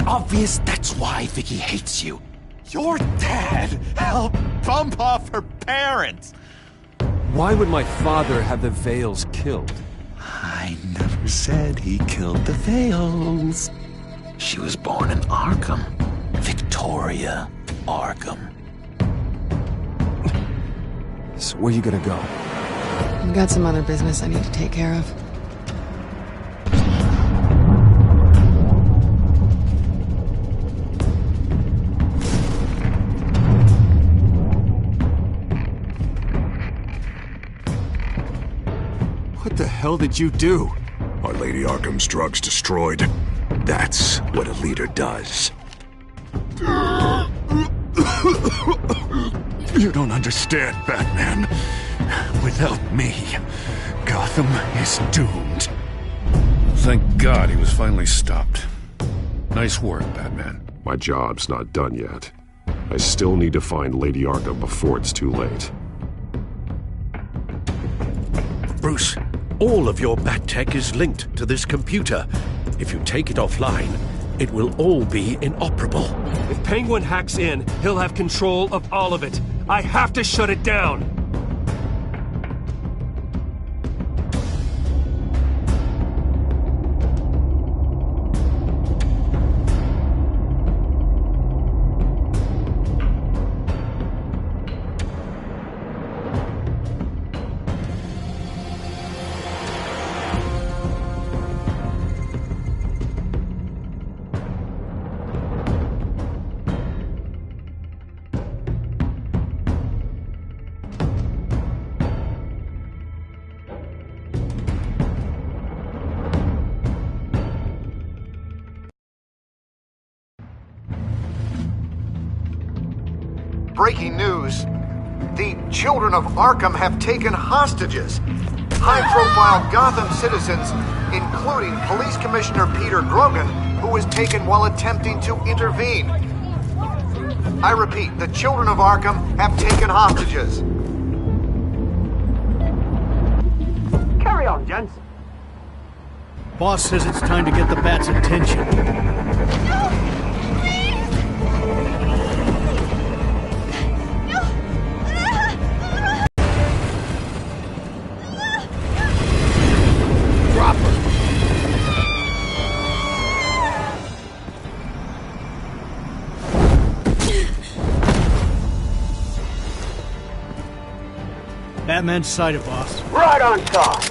It's obvious that's why Vicky hates you. Your dad helped bump off her parents! Why would my father have the Vales killed? I never said he killed the Vales. She was born in Arkham. Victoria Arkham. So where you gonna go? I've got some other business I need to take care of. What the hell did you do? Are Lady Arkham's drugs destroyed? That's what a leader does. You don't understand, Batman. Without me, Gotham is doomed. Thank God he was finally stopped. Nice work, Batman. My job's not done yet. I still need to find Lady Arkham before it's too late. Bruce, all of your bat tech is linked to this computer. If you take it offline, it will all be inoperable. If Penguin hacks in, he'll have control of all of it. I have to shut it down. Breaking news. The children of Arkham have taken hostages. High-profile Gotham citizens, including Police Commissioner Peter Grogan, who was taken while attempting to intervene. I repeat, the children of Arkham have taken hostages. Carry on, gents. Boss says it's time to get the Bat's attention. Batman's sighted, boss. Right on top.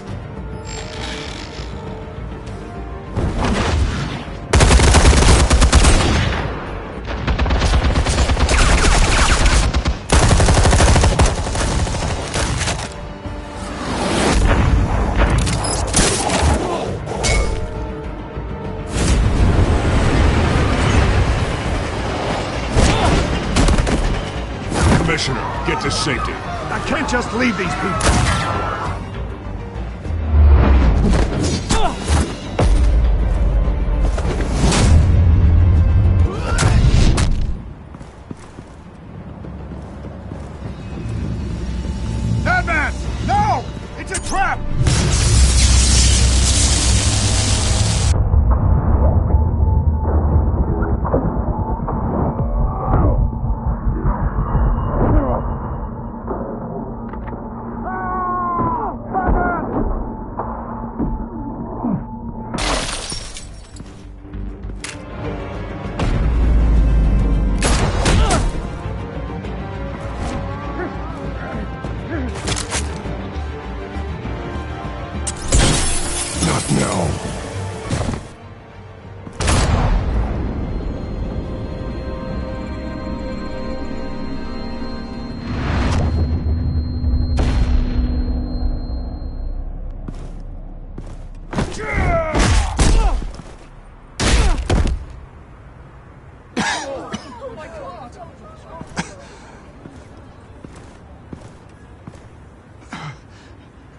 Commissioner, get to safety. I can't just leave these people. Batman! No! It's a trap!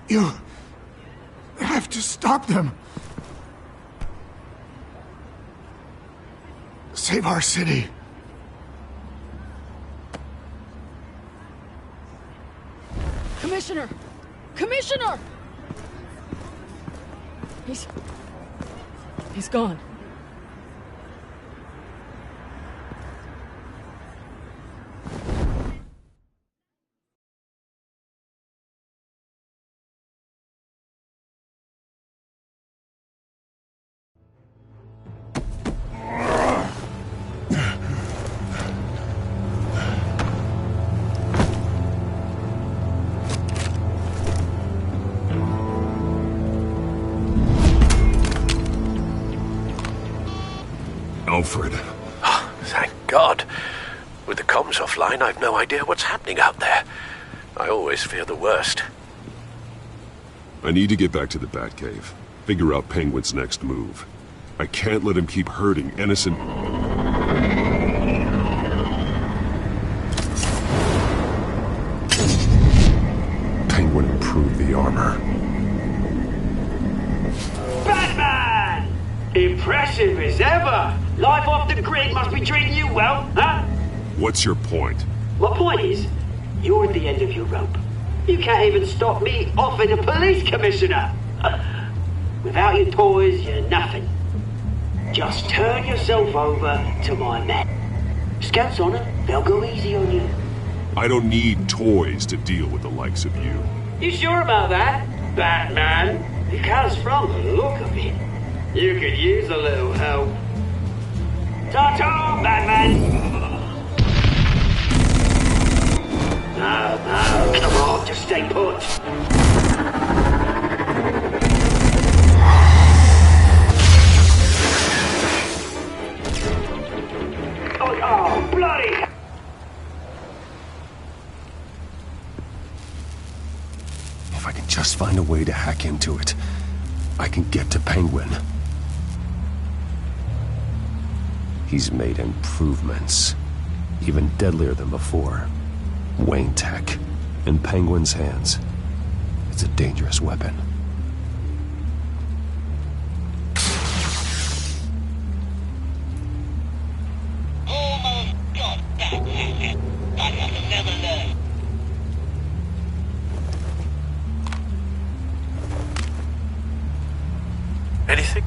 You have to stop them. Save our city. Commissioner! Commissioner! He's gone. Alfred. Oh, thank God. With the comms offline, I've no idea what's happening out there. I always fear the worst. I need to get back to the Batcave. Figure out Penguin's next move. I can't let him keep hurting innocent... Penguin improved the armor. Batman! Impressive as ever! Life off the grid must be treating you well, huh? What's your point? My point is, you're at the end of your rope. You can't even stop me offing a police commissioner. Without your toys, you're nothing. Just turn yourself over to my men. Scouts on it, they'll go easy on you. I don't need toys to deal with the likes of you. You sure about that, Batman? Because from the look of it, you could use a little help. Ta-ta, Batman! No, come on, just stay put. Oh, bloody! If I can just find a way to hack into it, I can get to Penguin. He's made improvements, even deadlier than before. Wayne Tech, in Penguin's hands. It's a dangerous weapon. Almost got that. But I'll never learn. Anything?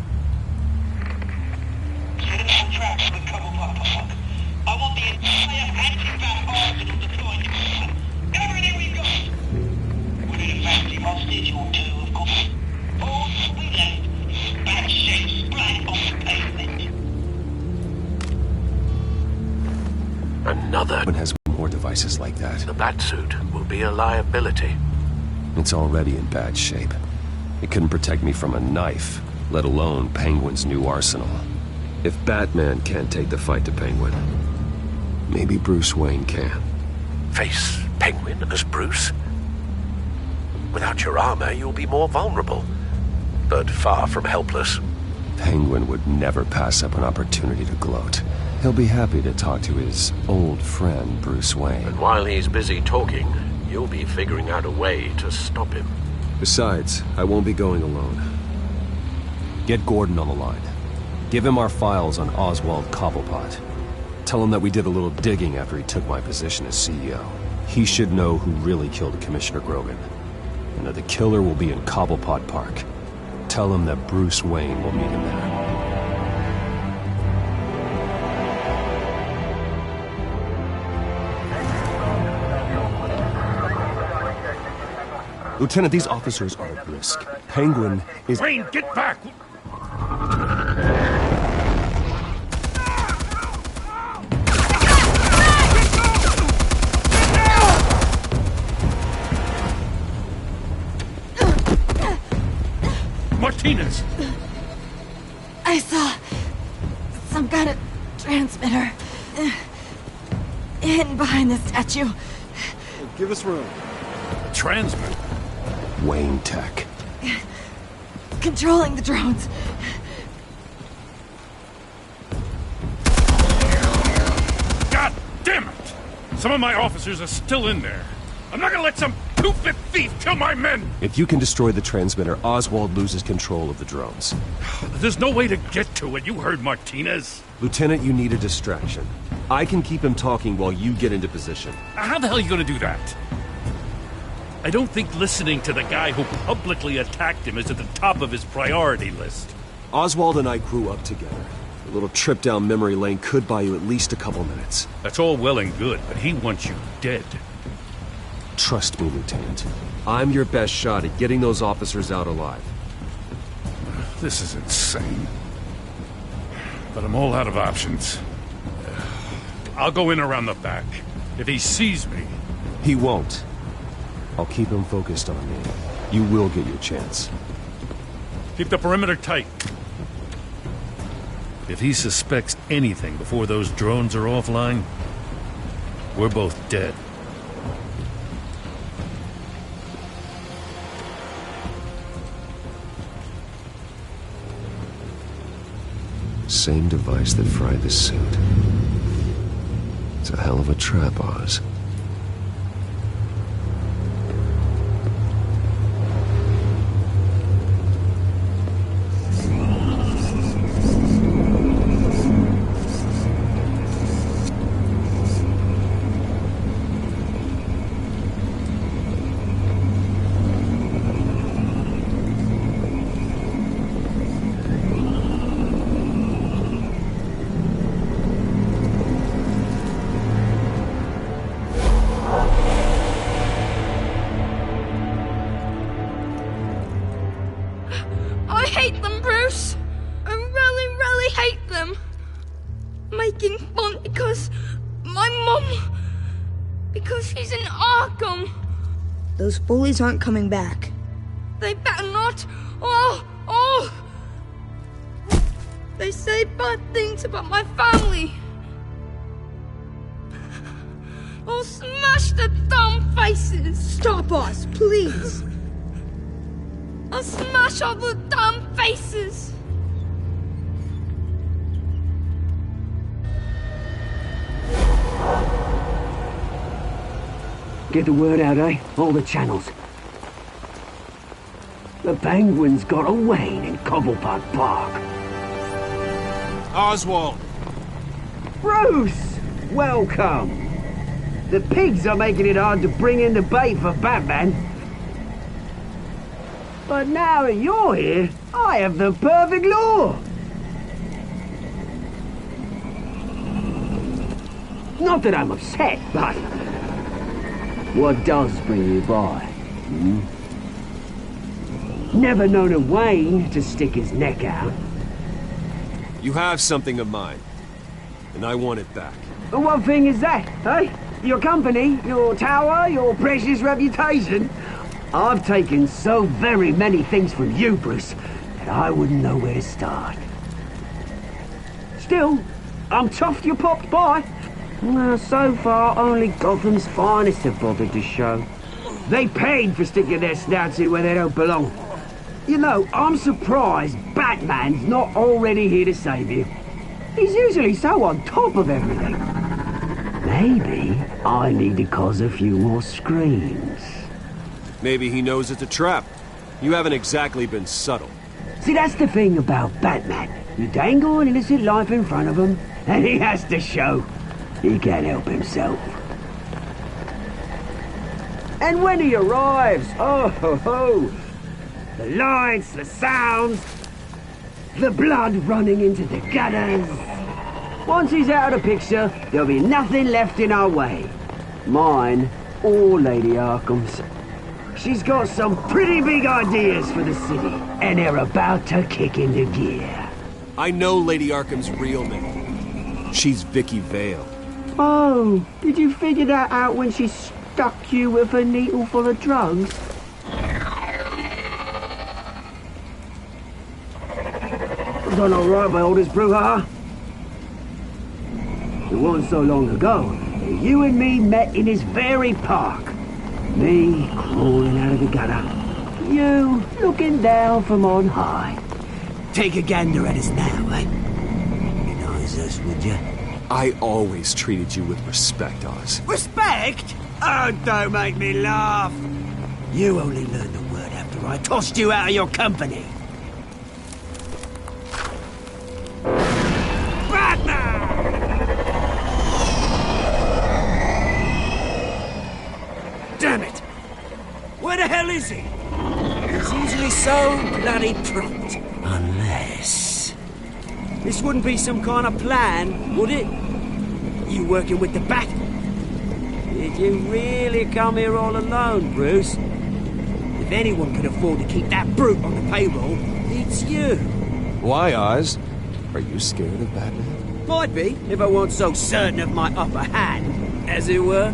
Tracks with Cobblepot Park. I want the entire anti-bat arsenal deployed. Everything we've got. We're in a fancy hostage or two, of course. All we left is bad shape splat on the pavement. Another. Penguin has more devices like that. The Batsuit will be a liability. It's already in bad shape. It couldn't protect me from a knife, let alone Penguin's new arsenal. If Batman can't take the fight to Penguin, maybe Bruce Wayne can. Face Penguin as Bruce? Without your armor, you'll be more vulnerable, but far from helpless. Penguin would never pass up an opportunity to gloat. He'll be happy to talk to his old friend, Bruce Wayne. And while he's busy talking, you'll be figuring out a way to stop him. Besides, I won't be going alone. Get Gordon on the line. Give him our files on Oswald Cobblepot. Tell him that we did a little digging after he took my position as CEO. He should know who really killed Commissioner Grogan, and that the killer will be in Cobblepot Park. Tell him that Bruce Wayne will meet him there. Lieutenant, these officers are at risk. Penguin is... Wayne, get back! Martinez! I saw some kind of transmitter hidden behind the statue. Give us room. A transmitter? Wayne Tech. Controlling the drones. God damn it! Some of my officers are still in there. I'm not gonna let some two-bit thief kill my men! If you can destroy the transmitter, Oswald loses control of the drones. There's no way to get to it. You heard Martinez. Lieutenant, you need a distraction. I can keep him talking while you get into position. How the hell are you gonna do that? I don't think listening to the guy who publicly attacked him is at the top of his priority list. Oswald and I grew up together. A little trip down memory lane could buy you at least a couple minutes. That's all well and good, but he wants you dead. Trust me, Lieutenant. I'm your best shot at getting those officers out alive. This is insane. But I'm all out of options. I'll go in around the back. If he sees me... He won't. I'll keep him focused on me. You will get your chance. Keep the perimeter tight. If he suspects anything before those drones are offline, we're both dead. Same device that fried the suit. It's a hell of a trap, Oz. I hate them, Bruce. I really, really hate them. Making fun because my mum... because she's in Arkham. Those bullies aren't coming back. They better not. They say bad things about my family. I'll smash the dumb faces. Stop us, please. I'll smash all the damn faces! Get the word out, eh? All the channels. The Penguins got away in Cobblepot Park. Oswald! Bruce! Welcome! The pigs are making it hard to bring in the bait for Batman. But now that you're here, I have the perfect lure! Not that I'm upset, but... what does bring you by? Never known a Wayne to stick his neck out. You have something of mine, and I want it back. And what thing is that, eh? Your company, your tower, your precious reputation? I've taken so very many things from you, Bruce, that I wouldn't know where to start. Still, I'm chuffed you popped by. Well, so far, only Gotham's finest have bothered to show. They paid for sticking their snouts in where they don't belong. You know, I'm surprised Batman's not already here to save you. He's usually so on top of everything. Maybe I need to cause a few more screams. Maybe he knows it's a trap. You haven't exactly been subtle. See, that's the thing about Batman. You dangle an innocent life in front of him, and he has to show he can't help himself. And when he arrives, oh ho ho! The lights, the sounds, the blood running into the gutters. Once he's out of the picture, there'll be nothing left in our way. Mine or Lady Arkham's. She's got some pretty big ideas for the city, and they're about to kick into gear. I know Lady Arkham's real name. She's Vicky Vale. Oh, did you figure that out when she stuck you with a needle full of drugs? Done all right by all this brouhaha. It wasn't so long ago that you and me met in this very park. Me crawling out of the gutter. You looking down from on high. Take a gander at us now, eh? Recognize us, would you? I always treated you with respect, Oz. Respect? Oh, don't make me laugh. You only learned the word after I tossed you out of your company. Damn it! Where the hell is he? He's usually so bloody prompt. Unless... this wouldn't be some kind of plan, would it? You working with the Bat? Did you really come here all alone, Bruce? If anyone could afford to keep that brute on the payroll, it's you. Why, Oz? Are you scared of Batman? Might be, if I weren't so certain of my upper hand, as it were.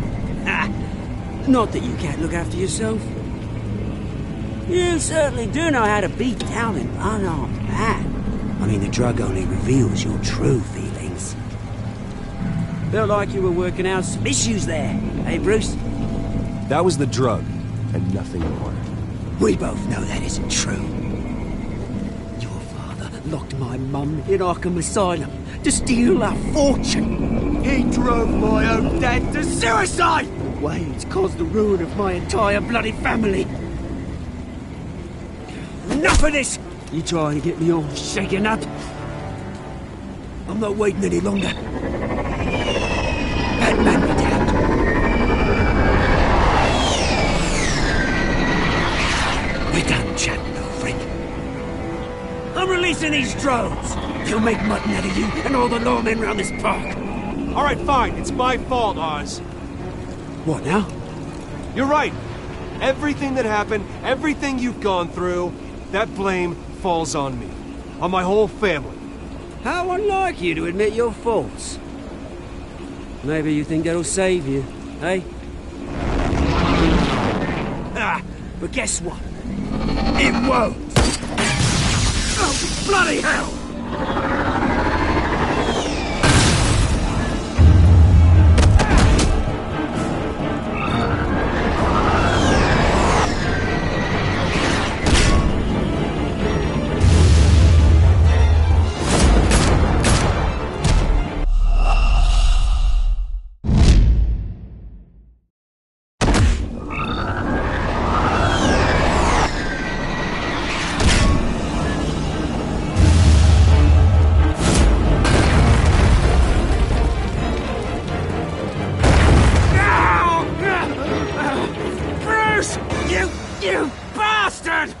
Not that you can't look after yourself. You certainly do know how to beat down an unarmed man. I mean, the drug only reveals your true feelings. Felt like you were working out some issues there, eh, Bruce? That was the drug, and nothing more. We both know that isn't true. Your father locked my mum in Arkham Asylum to steal our fortune. He drove my own dad to suicide! Wayne's caused the ruin of my entire bloody family. Enough of this! You trying to get me all shaken up? I'm not waiting any longer. Batman me down. We're done chatting, old friend. I'm releasing these drones. They'll make mutton out of you and all the lawmen around this park. All right, fine. It's my fault, Oz. What now? You're right. Everything that happened, everything you've gone through, that blame falls on me. On my whole family. How unlike you to admit your faults. Maybe you think that'll save you, eh? Ah, but guess what? It won't! Oh, bloody hell! You bastard!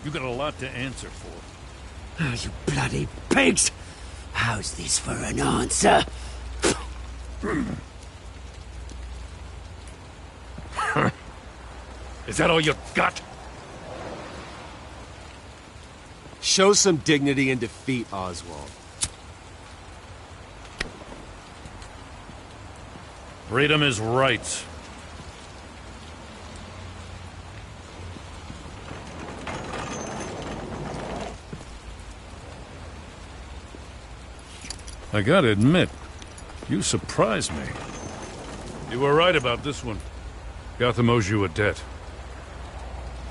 You got a lot to answer for. Oh, you bloody pigs! How's this for an answer? Is that all you got? Show some dignity and defeat, Oswald. Freedom is rights. I gotta admit, you surprised me. You were right about this one. Gotham owes you a debt.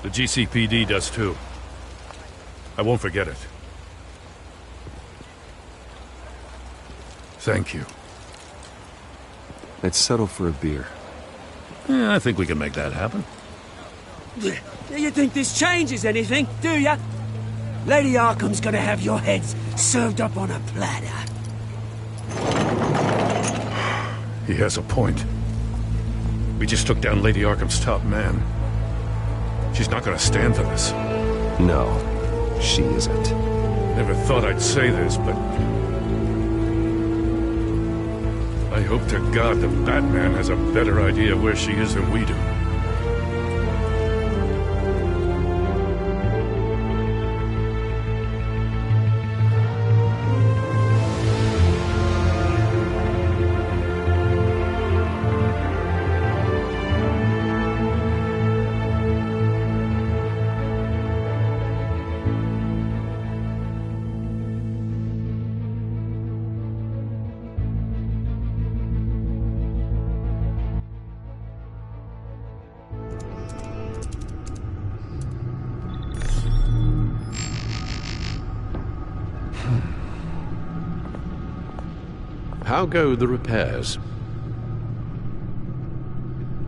The GCPD does too. I won't forget it. Thank you. Let's settle for a beer. Yeah, I think we can make that happen. You think this changes anything, do ya? Lady Arkham's gonna have your heads served up on a platter. He has a point. We just took down Lady Arkham's top man. She's not gonna stand for this. No, she isn't. Never thought I'd say this, but I hope to God the Batman has a better idea where she is than we do. How go the repairs?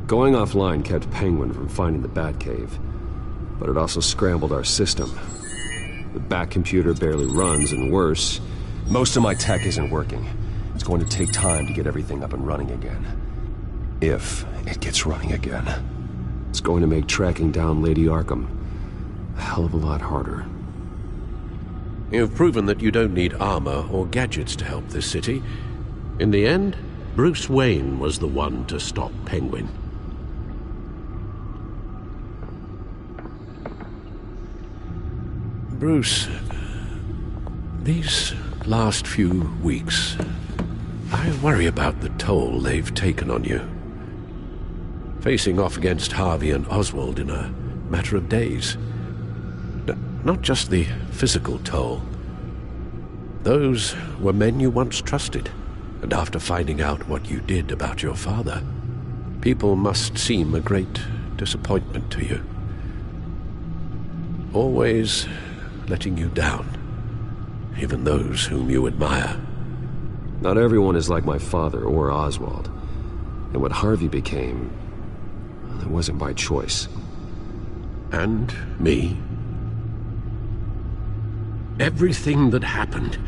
Going offline kept Penguin from finding the Batcave, but it also scrambled our system. The Bat computer barely runs, and worse, most of my tech isn't working. It's going to take time to get everything up and running again. If it gets running again. It's going to make tracking down Lady Arkham a hell of a lot harder. You've proven that you don't need armor or gadgets to help this city. In the end, Bruce Wayne was the one to stop Penguin. Bruce, these last few weeks, I worry about the toll they've taken on you. Facing off against Harvey and Oswald in a matter of days. Not just the physical toll. Those were men you once trusted, and after finding out what you did about your father, people must seem a great disappointment to you. Always letting you down, even those whom you admire. Not everyone is like my father or Oswald. And what Harvey became, it wasn't by choice. And me. Everything that happened,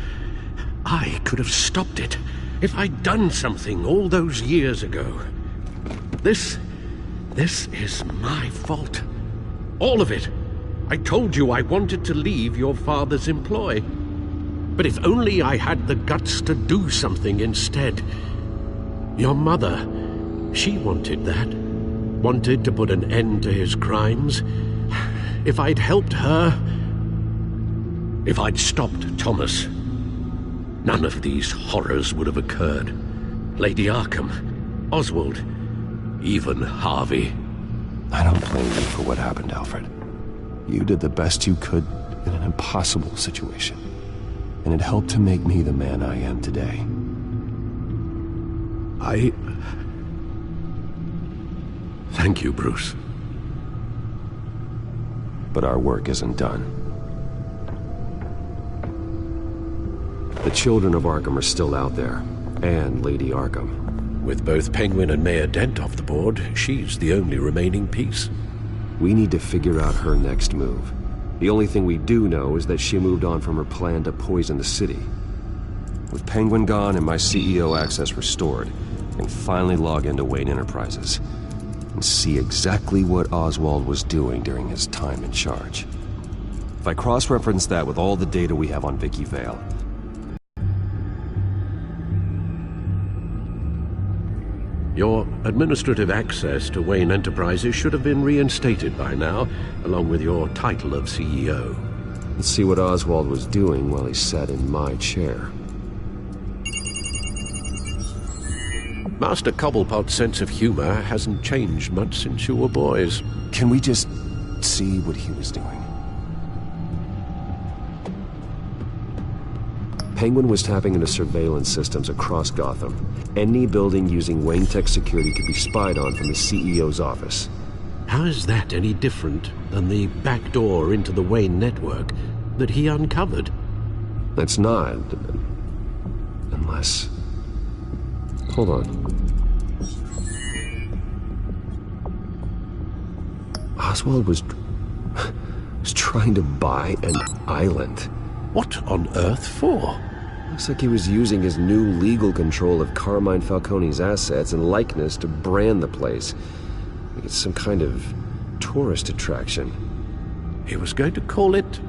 I could have stopped it if I'd done something all those years ago. This is my fault. All of it. I told you I wanted to leave your father's employ. But if only I had the guts to do something instead. Your mother, she wanted that. Wanted to put an end to his crimes. If I'd helped her, if I'd stopped Thomas, none of these horrors would have occurred. Lady Arkham, Oswald, even Harvey. I don't blame you for what happened, Alfred. You did the best you could in an impossible situation. And it helped to make me the man I am today. Thank you, Bruce. But our work isn't done. The children of Arkham are still out there, and Lady Arkham. With both Penguin and Mayor Dent off the board, she's the only remaining piece. We need to figure out her next move. The only thing we do know is that she moved on from her plan to poison the city. With Penguin gone and my CEO access restored, I can finally log into Wayne Enterprises and see exactly what Oswald was doing during his time in charge. If I cross-reference that with all the data we have on Vicky Vale, your administrative access to Wayne Enterprises should have been reinstated by now, along with your title of CEO. let's see what Oswald was doing while he sat in my chair. Master Cobblepot's sense of humor hasn't changed much since you were boys. Can we just see what he was doing? Penguin was tapping into surveillance systems across Gotham. Any building using Wayne Tech security could be spied on from the CEO's office. How is that any different than the back door into the Wayne network that he uncovered? That's not. Unless... Hold on. Oswald was trying to buy an island. What on earth for? Looks like he was using his new legal control of Carmine Falcone's assets and likeness to brand the place. Like it's some kind of tourist attraction. He was going to call it...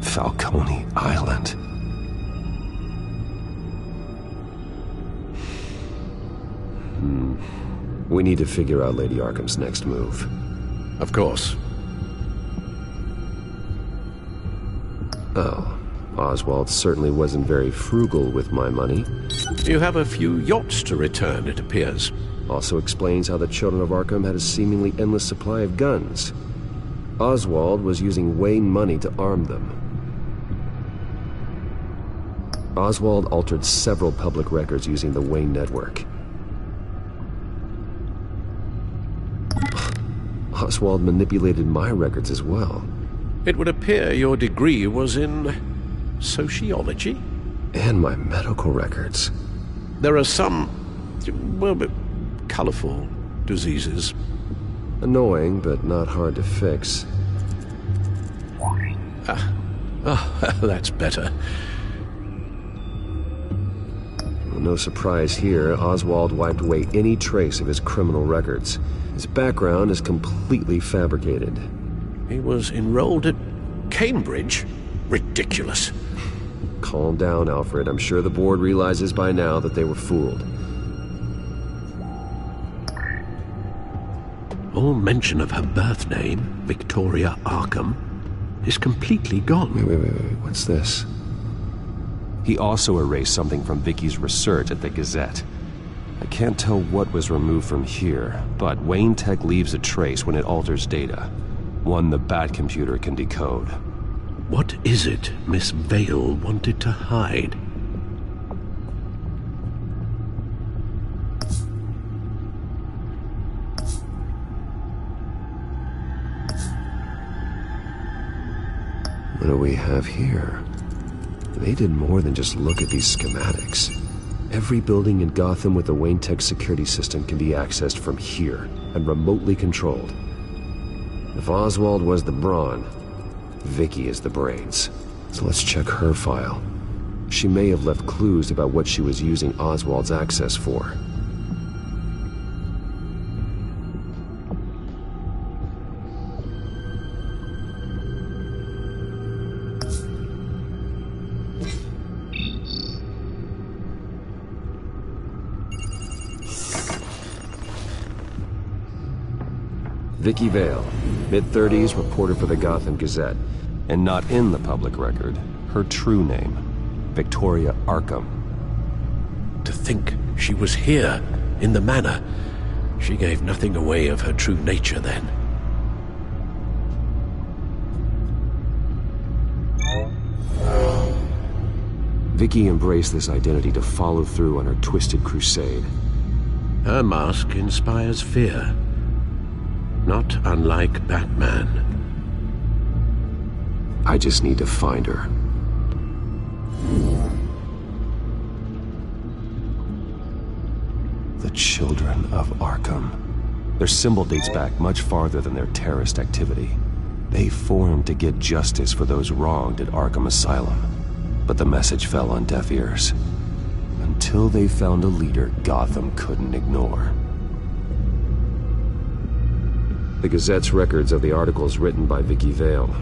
Falcone Island. We need to figure out Lady Arkham's next move. Of course. Oh. Oswald certainly wasn't very frugal with my money. You have a few yachts to return, it appears. Also explains how the children of Arkham had a seemingly endless supply of guns. Oswald was using Wayne money to arm them. Oswald altered several public records using the Wayne network. Oswald manipulated my records as well. It would appear your degree was in... sociology? And my medical records. There are some, well, colorful diseases. Annoying, but not hard to fix. That's better. Well, no surprise here, Oswald wiped away any trace of his criminal records. His background is completely fabricated. He was enrolled at Cambridge? Ridiculous. Calm down, Alfred. I'm sure the board realizes by now that they were fooled. All mention of her birth name, Victoria Arkham, is completely gone. Wait. What's this? He also erased something from Vicky's research at the Gazette. I can't tell what was removed from here, but Wayne Tech leaves a trace when it alters data. One the Bat computer can decode. What is it Miss Vale wanted to hide? What do we have here? They did more than just look at these schematics. Every building in Gotham with the Wayne Tech security system can be accessed from here and remotely controlled. If Oswald was the brawn, Vicky is the brains. So let's check her file. She may have left clues about what she was using Oswald's access for. Vicky Vale, mid-30s, reporter for the Gotham Gazette. And not in the public record, her true name, Victoria Arkham. To think she was here, in the manor. She gave nothing away of her true nature then. Vicky embraced this identity to follow through on her twisted crusade. Her mask inspires fear. Not unlike Batman. I just need to find her. The Children of Arkham. Their symbol dates back much farther than their terrorist activity. They formed to get justice for those wronged at Arkham Asylum. But the message fell on deaf ears. Until they found a leader Gotham couldn't ignore. The Gazette's records of the articles written by Vicky Vale.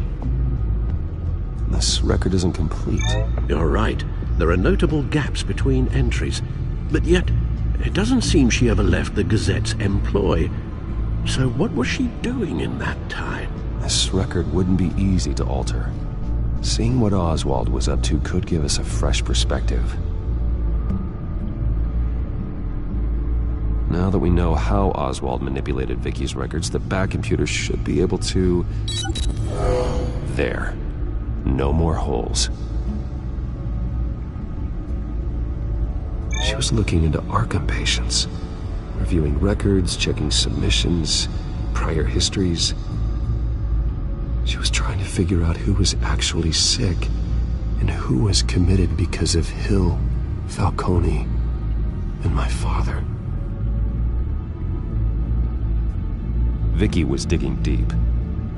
This record isn't complete. You're right. There are notable gaps between entries. But yet, it doesn't seem she ever left the Gazette's employ. So what was she doing in that time? This record wouldn't be easy to alter. Seeing what Oswald was up to could give us a fresh perspective. Now that we know how Oswald manipulated Vicky's records, the Bat computer should be able to... There. No more holes. She was looking into Arkham patients, reviewing records, checking submissions, prior histories. She was trying to figure out who was actually sick and who was committed because of Hill, Falcone, and my father. Vicky was digging deep.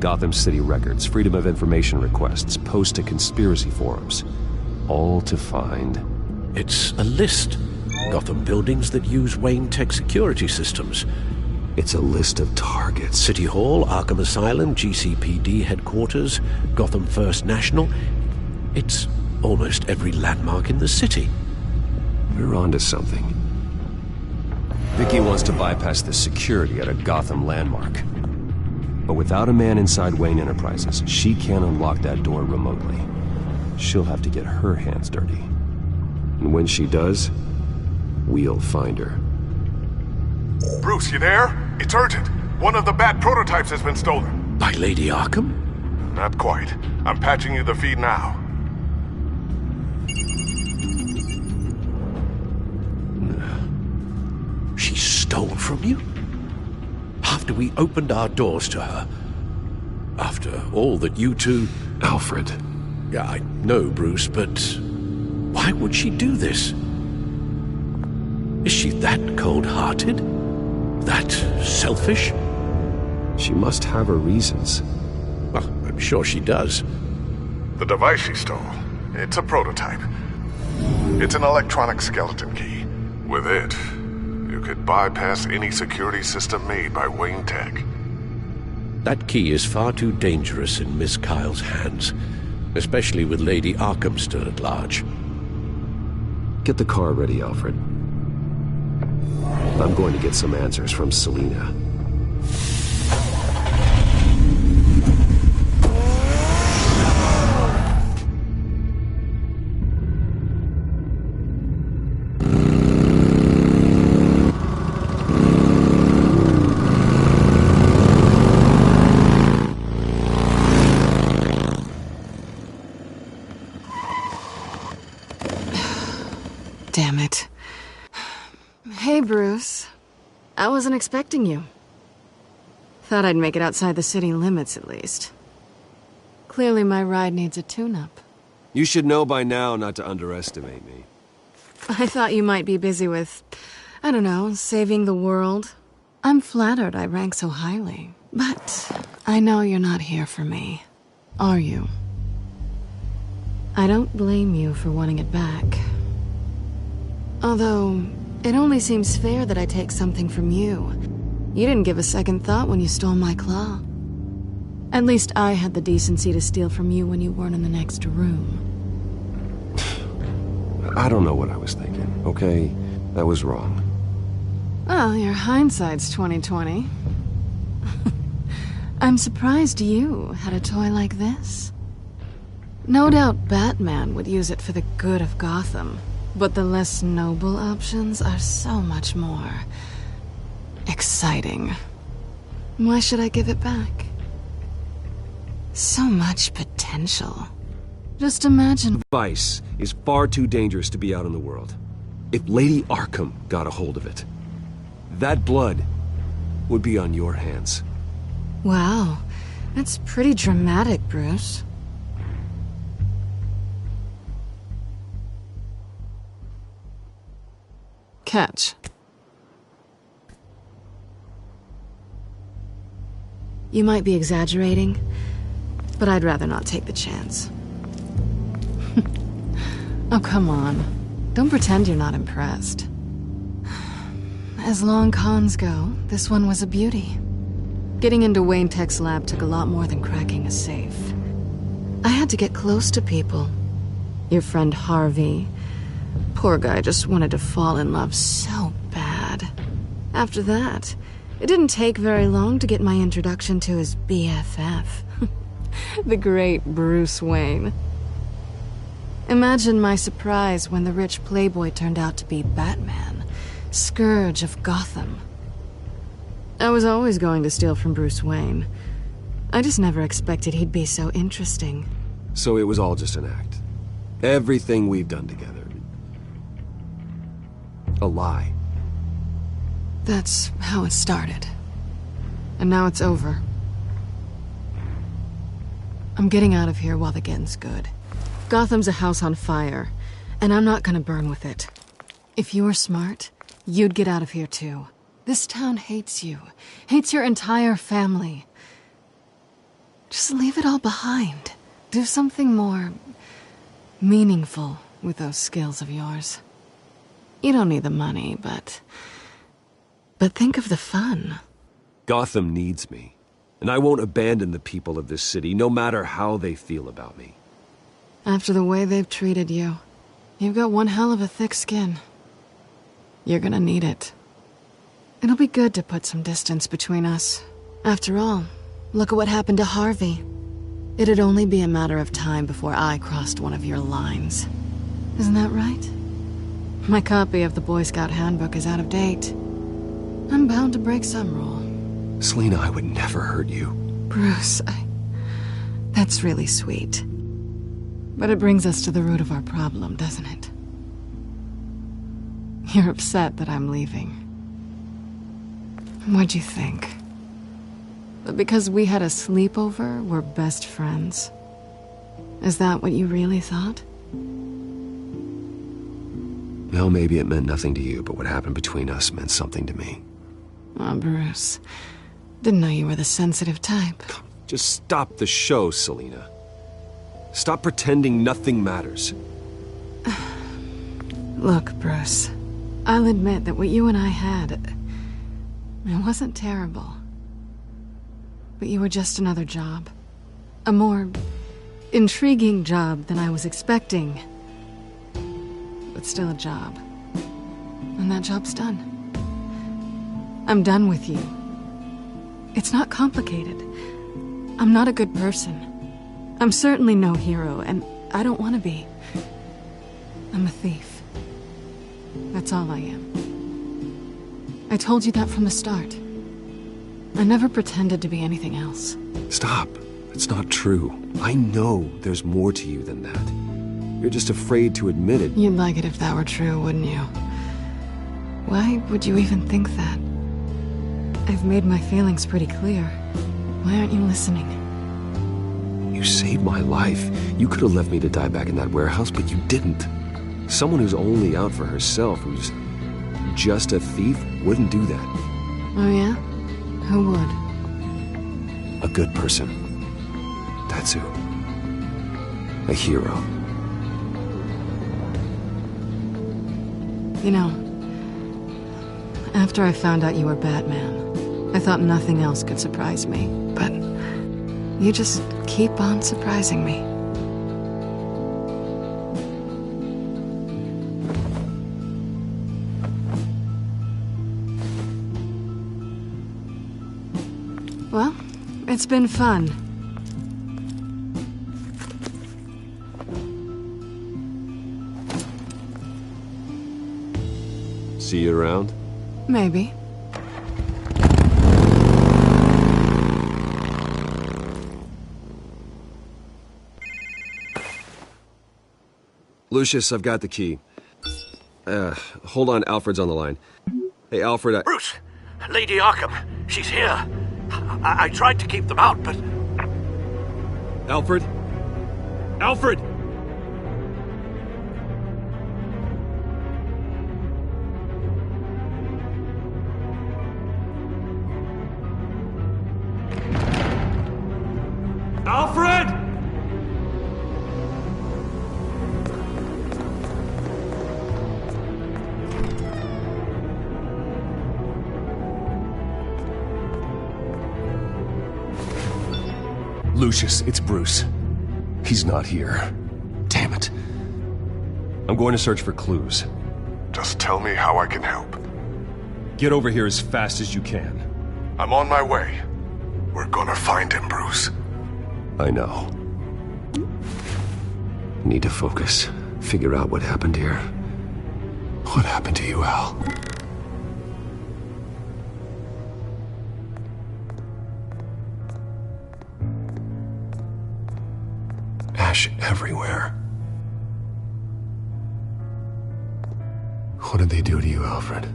Gotham City records, Freedom of Information requests, posts to conspiracy forums. All to find... It's a list. Gotham buildings that use Wayne Tech security systems. It's a list of targets. City Hall, Arkham Asylum, GCPD headquarters, Gotham First National. It's almost every landmark in the city. We're onto something. Vicky wants to bypass the security at a Gotham landmark. But without a man inside Wayne Enterprises, she can't unlock that door remotely. She'll have to get her hands dirty. And when she does, we'll find her. Bruce, you there? It's urgent. One of the Bat prototypes has been stolen. By Lady Arkham? Not quite. I'm patching you the feed now. She stole from you? After we opened our doors to her? After all that you two... Alfred. Yeah, I know, Bruce, but... why would she do this? Is she that cold-hearted? That selfish? She must have her reasons. Well, I'm sure she does. The device she stole, it's a prototype. It's an electronic skeleton key. With it, you could bypass any security system made by Wayne Tech. That key is far too dangerous in Miss Kyle's hands, especially with Lady Arkham still at large. Get the car ready, Alfred. I'm going to get some answers from Selina. wasn't expecting you. Thought I'd make it outside the city limits, at least. Clearly my ride needs a tune-up. You should know by now not to underestimate me. I thought you might be busy with, I don't know, saving the world. I'm flattered I rank so highly. But I know you're not here for me, are you? I don't blame you for wanting it back. Although, it only seems fair that I take something from you. You didn't give a second thought when you stole my claw. At least I had the decency to steal from you when you weren't in the next room. I don't know what I was thinking, okay? That was wrong. Well, your hindsight's 20/20. I'm surprised you had a toy like this. No doubt Batman would use it for the good of Gotham, but the less noble options are so much more exciting. Why should I give it back? So much potential. Just imagine— Vice is far too dangerous to be out in the world. If Lady Arkham got a hold of it, that blood would be on your hands. Wow, that's pretty dramatic, Bruce. Catch. You might be exaggerating, but I'd rather not take the chance. Oh, come on. Don't pretend you're not impressed. As long cons go, this one was a beauty. Getting into Wayne Tech's lab took a lot more than cracking a safe. I had to get close to people. Your friend Harvey. Poor guy just wanted to fall in love so bad. After that, it didn't take very long to get my introduction to his BFF. The great Bruce Wayne. Imagine my surprise when the rich playboy turned out to be Batman, Scourge of Gotham. I was always going to steal from Bruce Wayne. I just never expected he'd be so interesting. So it was all just an act. Everything we've done together. A lie. That's how it started. And now it's over. I'm getting out of here while the getting's good. Gotham's a house on fire, and I'm not gonna burn with it. If you were smart, you'd get out of here too. This town hates you, hates your entire family. Just leave it all behind. Do something more meaningful with those skills of yours. You don't need the money, but think of the fun. Gotham needs me, and I won't abandon the people of this city, no matter how they feel about me. After the way they've treated you, you've got one hell of a thick skin. You're gonna need it. It'll be good to put some distance between us. After all, look at what happened to Harvey. It'd only be a matter of time before I crossed one of your lines. Isn't that right? My copy of the Boy Scout Handbook is out of date. I'm bound to break some rule. Selina, I would never hurt you. Bruce, that's really sweet. But it brings us to the root of our problem, doesn't it? You're upset that I'm leaving. What'd you think? That because we had a sleepover, we're best friends? Is that what you really thought? Well, maybe it meant nothing to you, but what happened between us meant something to me. Oh, Bruce. Didn't know you were the sensitive type. Just stop the show, Selina. Stop pretending nothing matters. Look, Bruce. I'll admit that what you and I had, it wasn't terrible. But you were just another job. A more intriguing job than I was expecting. But still a job. And that job's done. I'm done with you. It's not complicated. I'm not a good person. I'm certainly no hero, and I don't want to be. I'm a thief. That's all I am. I told you that from the start. I never pretended to be anything else. Stop. It's not true. I know there's more to you than that. You're just afraid to admit it. You'd like it if that were true, wouldn't you? Why would you even think that? I've made my feelings pretty clear. Why aren't you listening? You saved my life. You could have left me to die back in that warehouse, but you didn't. Someone who's only out for herself, who's just a thief, wouldn't do that. Oh yeah? Who would? A good person. That's who. A hero. You know, after I found out you were Batman, I thought nothing else could surprise me, but you just keep on surprising me. Well, it's been fun. See you around? Maybe. Lucius, I've got the key. Hold on, Alfred's on the line. Hey, Alfred, Bruce! Lady Arkham, she's here. I tried to keep them out, but... Alfred? Alfred! Alfred! Lucius, it's Bruce. He's not here. Damn it. I'm going to search for clues. Just tell me how I can help. Get over here as fast as you can. I'm on my way. We're gonna find him, Bruce. I know. Need to focus. Figure out what happened here. What happened to you, Al? Ash everywhere. What did they do to you, Alfred?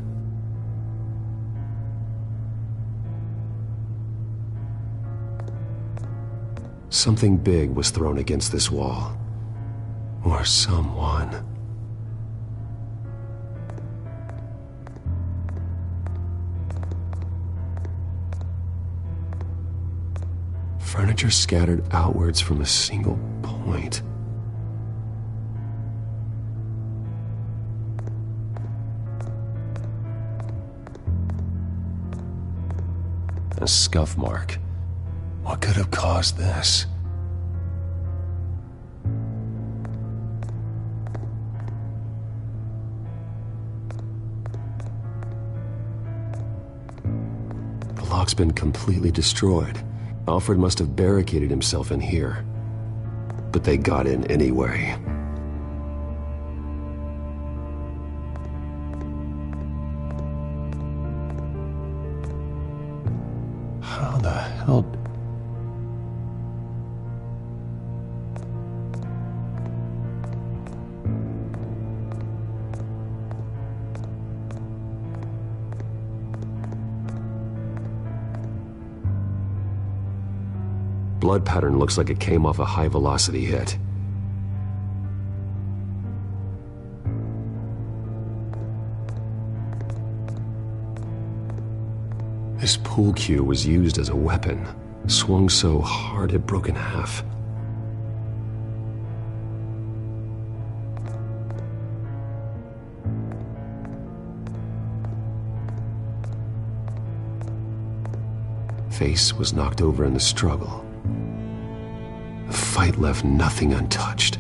Something big was thrown against this wall. Or someone. Furniture scattered outwards from a single point. A scuff mark. What could have caused this? The lock's been completely destroyed. Alfred must have barricaded himself in here. But they got in anyway. How the hell... Blood pattern looks like it came off a high-velocity hit. This pool cue was used as a weapon, swung so hard it broke in half. Face was knocked over in the struggle. The fight left nothing untouched.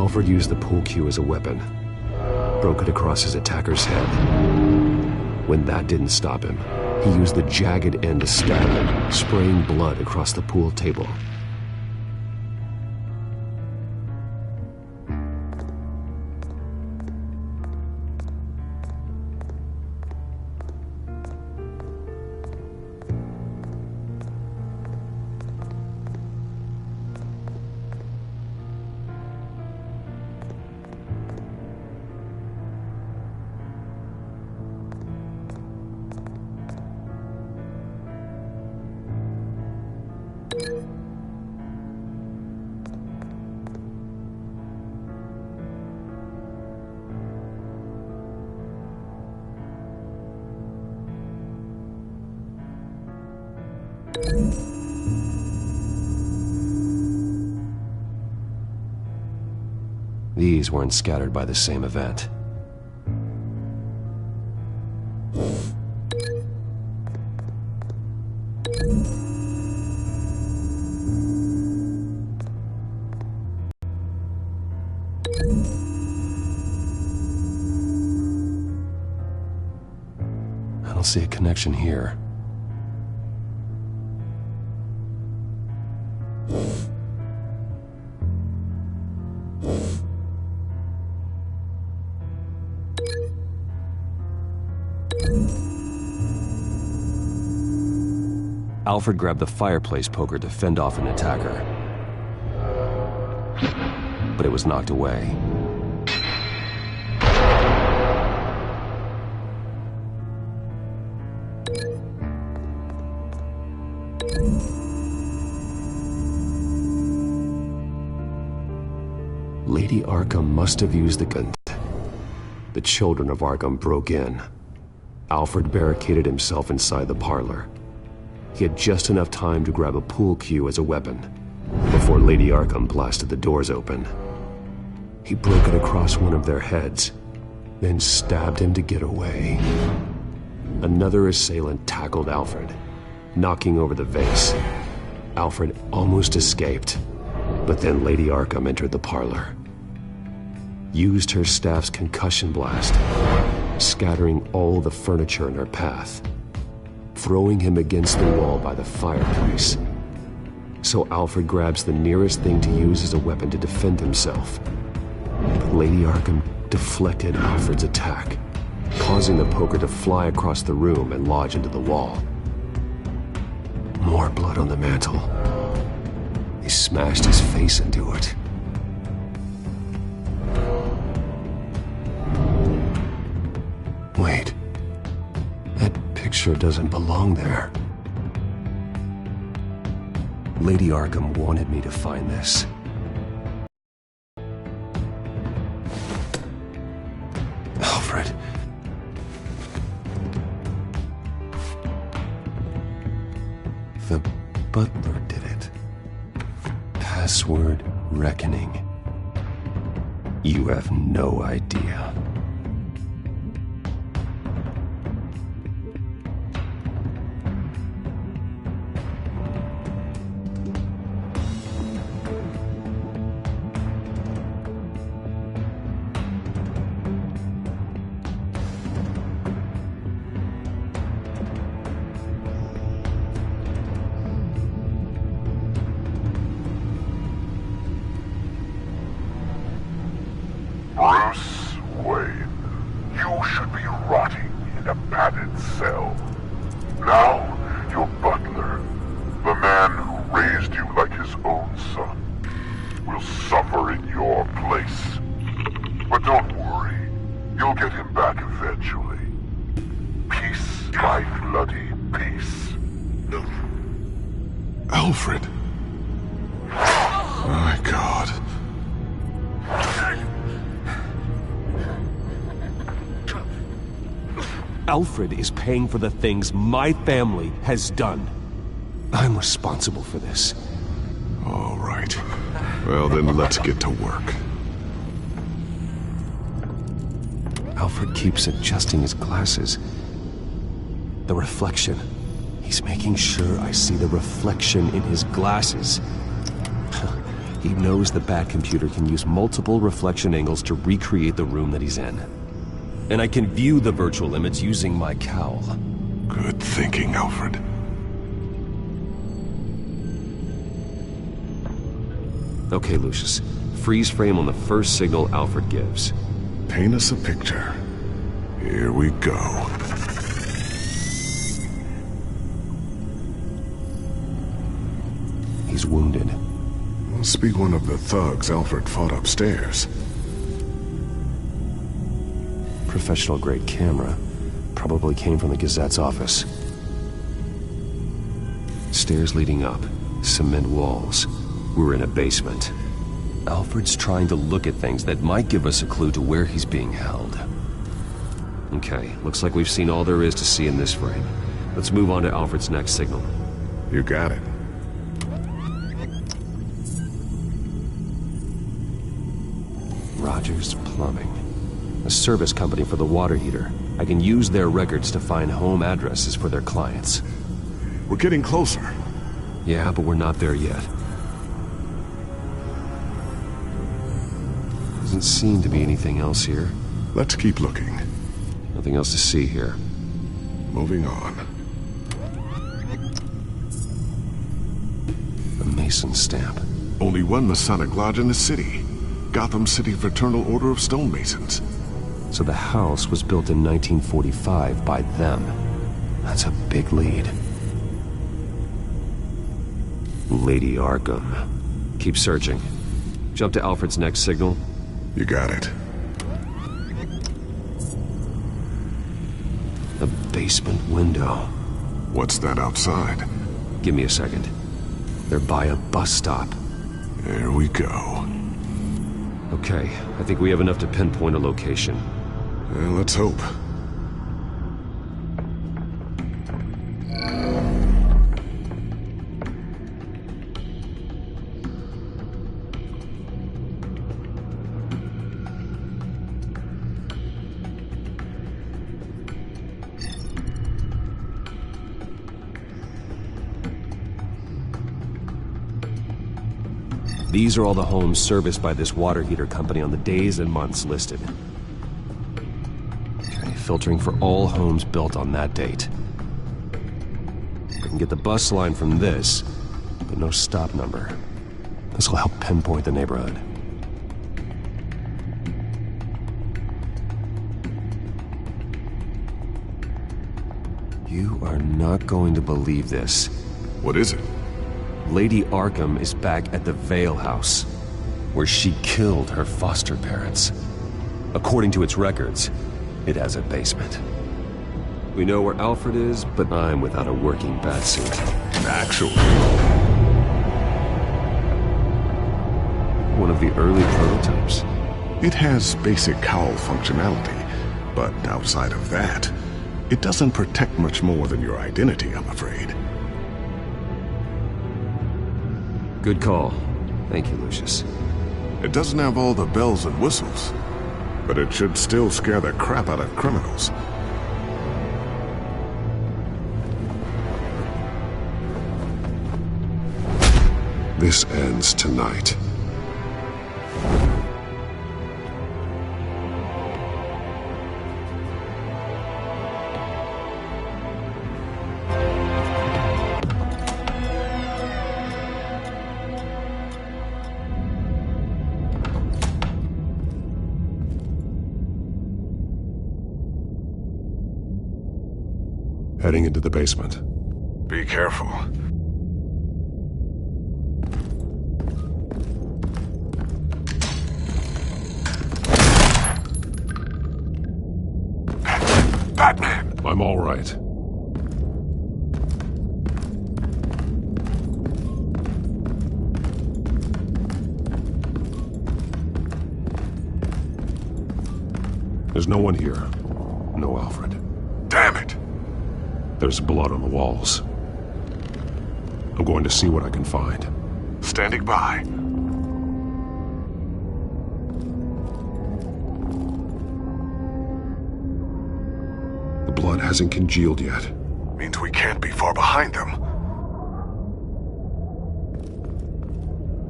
Alfred used the pool cue as a weapon, broke it across his attacker's head. When that didn't stop him, he used the jagged end to stab him, spraying blood across the pool table. These weren't scattered by the same event. I don't see a connection here. Alfred grabbed the fireplace poker to fend off an attacker, but it was knocked away. Lady Arkham must have used the gun. The children of Arkham broke in. Alfred barricaded himself inside the parlor. He had just enough time to grab a pool cue as a weapon before Lady Arkham blasted the doors open. He broke it across one of their heads, then stabbed him to get away. Another assailant tackled Alfred, knocking over the vase. Alfred almost escaped, but then Lady Arkham entered the parlor, used her staff's concussion blast, scattering all the furniture in her path, throwing him against the wall by the fireplace. So Alfred grabs the nearest thing to use as a weapon to defend himself. But Lady Arkham deflected Alfred's attack, causing the poker to fly across the room and lodge into the wall. More blood on the mantel. He smashed his face into it. Wait. That picture doesn't belong there. Lady Arkham wanted me to find this. Alfred. The butler did it. Password reckoning. You have no idea. Bruce Wayne, you should be rotting in a padded cell. Now, your butler, the man who raised you like his own son, will suffer in your place. But don't worry, you'll get him back eventually. Peace by bloody peace. Alfred. My God. Alfred is paying for the things my family has done. I'm responsible for this. All right. Well, then let's get to work. Alfred keeps adjusting his glasses. The reflection. He's making sure I see the reflection in his glasses. He knows the Bat computer can use multiple reflection angles to recreate the room that he's in. And I can view the virtual image using my cowl. Good thinking, Alfred. Okay, Lucius. Freeze frame on the first signal Alfred gives. Paint us a picture. Here we go. He's wounded. Must be one of the thugs Alfred fought upstairs. Professional-grade camera. Probably came from the Gazette's office. Stairs leading up. Cement walls. We're in a basement. Alfred's trying to look at things that might give us a clue to where he's being held. Okay, looks like we've seen all there is to see in this frame. Let's move on to Alfred's next signal. You got it. Rogers Plumbing. A service company for the water heater. I can use their records to find home addresses for their clients. We're getting closer. Yeah, but we're not there yet. Doesn't seem to be anything else here. Let's keep looking. Nothing else to see here. Moving on. A Mason stamp. Only one Masonic lodge in the city. Gotham City Fraternal Order of Stonemasons. So the house was built in 1945 by them. That's a big lead. Lady Arkham. Keep searching. Jump to Alfred's next signal. You got it. A basement window. What's that outside? Give me a second. They're by a bus stop. There we go. Okay, I think we have enough to pinpoint a location. Let's hope. These are all the homes serviced by this water heater company on the days and months listed. Okay, filtering for all homes built on that date. We can get the bus line from this, but no stop number. This will help pinpoint the neighborhood. You are not going to believe this. What is it? Lady Arkham is back at the Vale House, where she killed her foster parents. According to its records, it has a basement. We know where Alfred is, but I'm without a working batsuit. Actually. One of the early prototypes. It has basic cowl functionality, but outside of that, it doesn't protect much more than your identity, I'm afraid. Good call. Thank you, Lucius. It doesn't have all the bells and whistles, but it should still scare the crap out of criminals. This ends tonight. Heading into the basement. Be careful. Batman! I'm all right. There's no one here. No Alfred. Damn it! There's blood on the walls. I'm going to see what I can find. Standing by. The blood hasn't congealed yet. Means we can't be far behind them.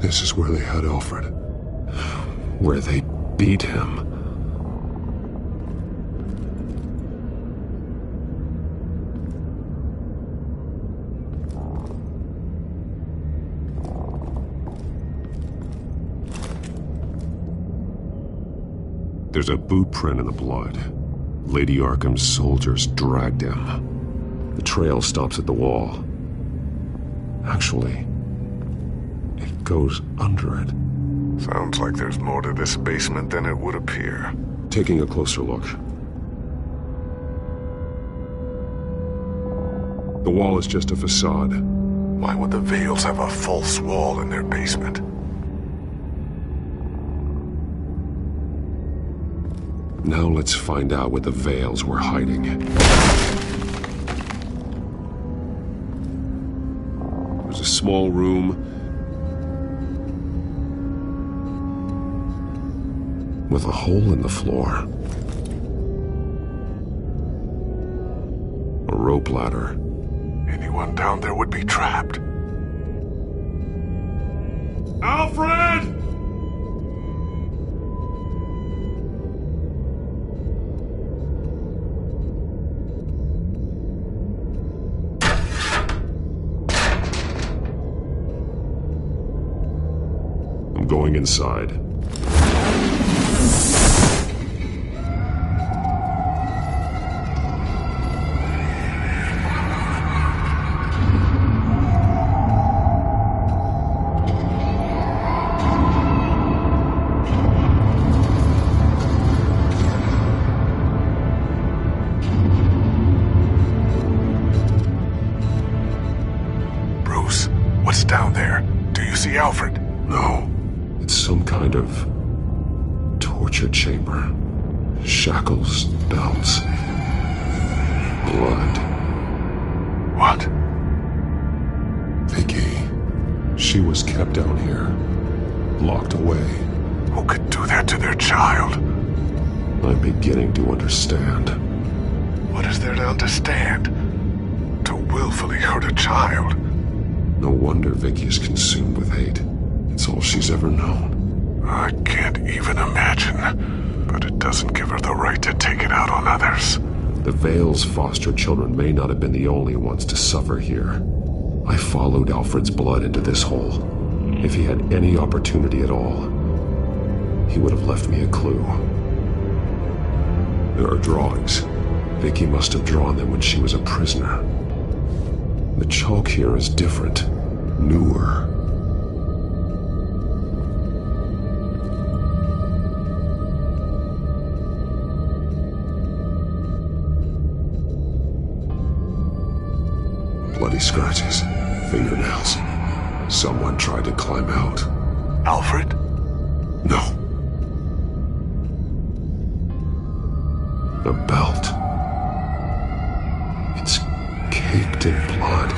This is where they had Alfred. Where they beat him. There's a boot print in the blood. Lady Arkham's soldiers dragged him. The trail stops at the wall. Actually, it goes under it. Sounds like there's more to this basement than it would appear. Taking a closer look. The wall is just a facade. Why would the Vales have a false wall in their basement? Now let's find out where the Vales were hiding. There's a small room with a hole in the floor. A rope ladder. Anyone down there would be trapped. Alfred! I'm going inside. Bruce, what's down there? Do you see Alfred? No. It's some kind of torture chamber. Shackles, belts, blood. What? Vicky. She was kept down here, locked away. Who could do that to their child? I'm beginning to understand. What is there to understand? To willfully hurt a child? No wonder Vicky is consumed with hate. It's all she's ever known. I can't even imagine, but it doesn't give her the right to take it out on others. The Vale's foster children may not have been the only ones to suffer here. I followed Alfred's blood into this hole. If he had any opportunity at all, he would have left me a clue. There are drawings. Vicky must have drawn them when she was a prisoner. The chalk here is different, newer. Bloody scratches, fingernails. Someone tried to climb out. Alfred? No. A belt. It's caked in blood.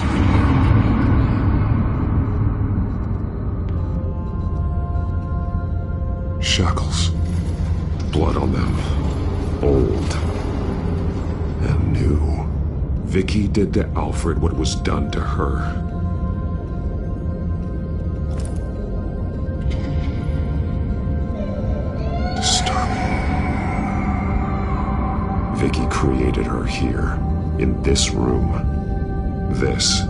Shackles. Blood on them. Old. And new. Vicky did to Alfred what was done to her. Disturbing. Vicky created her here, in this room. This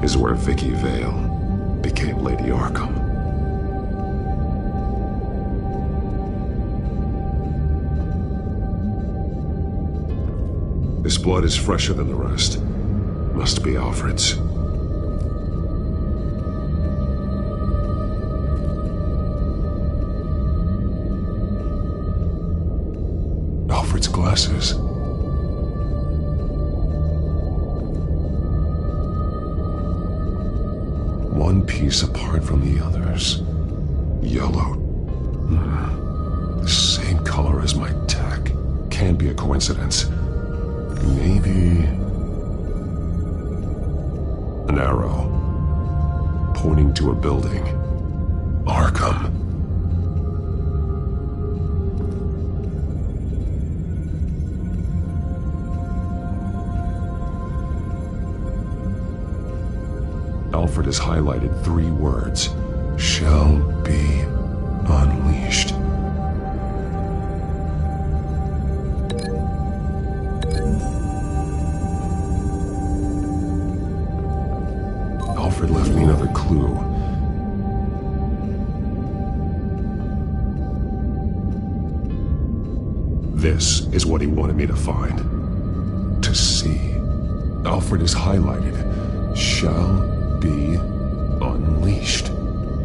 is where Vicky Vale became Lady Arkham. This blood is fresher than the rest. Must be Alfred's. Alfred's glasses. One piece apart from the others. Yellow. The same color as my tech. Can't be a coincidence. Maybe an arrow pointing to a building. Arkham. Alfred has highlighted 3 words. shall be unleashed. Alfred left me another clue. This is what he wanted me to find. To see. Alfred is highlighted. Shall be unleashed.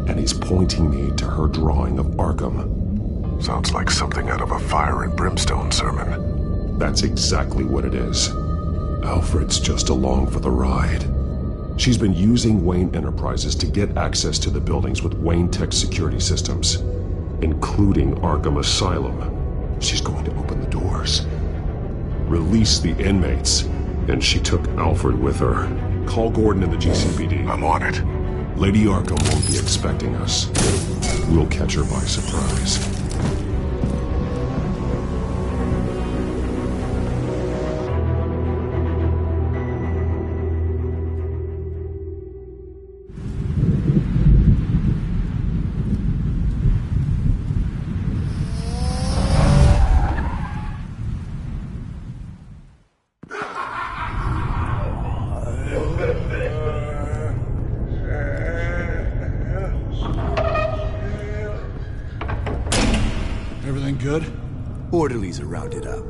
And he's pointing me to her drawing of Arkham. Sounds like something out of a fire and brimstone sermon. That's exactly what it is. Alfred's just along for the ride. She's been using Wayne Enterprises to get access to the buildings with Wayne Tech security systems, including Arkham Asylum. She's going to open the doors, release the inmates, and she took Alfred with her. Call Gordon and the GCPD. I'm on it. Lady Arkham won't be expecting us. We'll catch her by surprise. Everything good? Orderlies are rounded up.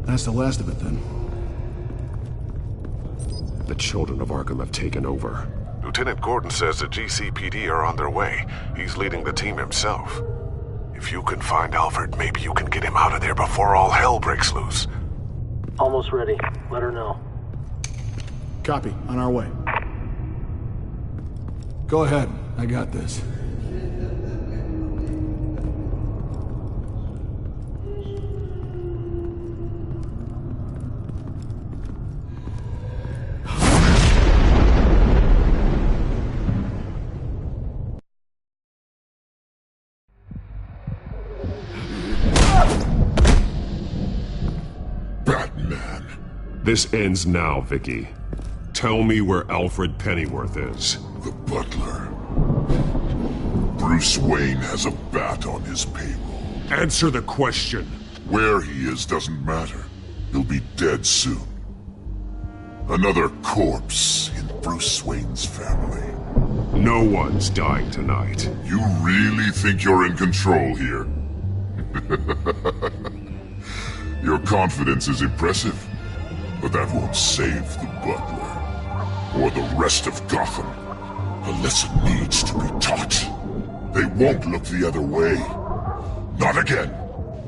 That's the last of it, then. The children of Arkham have taken over. Lieutenant Gordon says the GCPD are on their way. He's leading the team himself. If you can find Alfred, maybe you can get him out of there before all hell breaks loose. Almost ready. Let her know. Copy. On our way. Go ahead. I got this. This ends now, Vicky. Tell me where Alfred Pennyworth is. The butler. Bruce Wayne has a bat on his payroll. Answer the question. Where he is doesn't matter. He'll be dead soon. Another corpse in Bruce Wayne's family. No one's dying tonight. You really think you're in control here? Your confidence is impressive. But that won't save the butler, or the rest of Gotham. A lesson needs to be taught. They won't look the other way. Not again.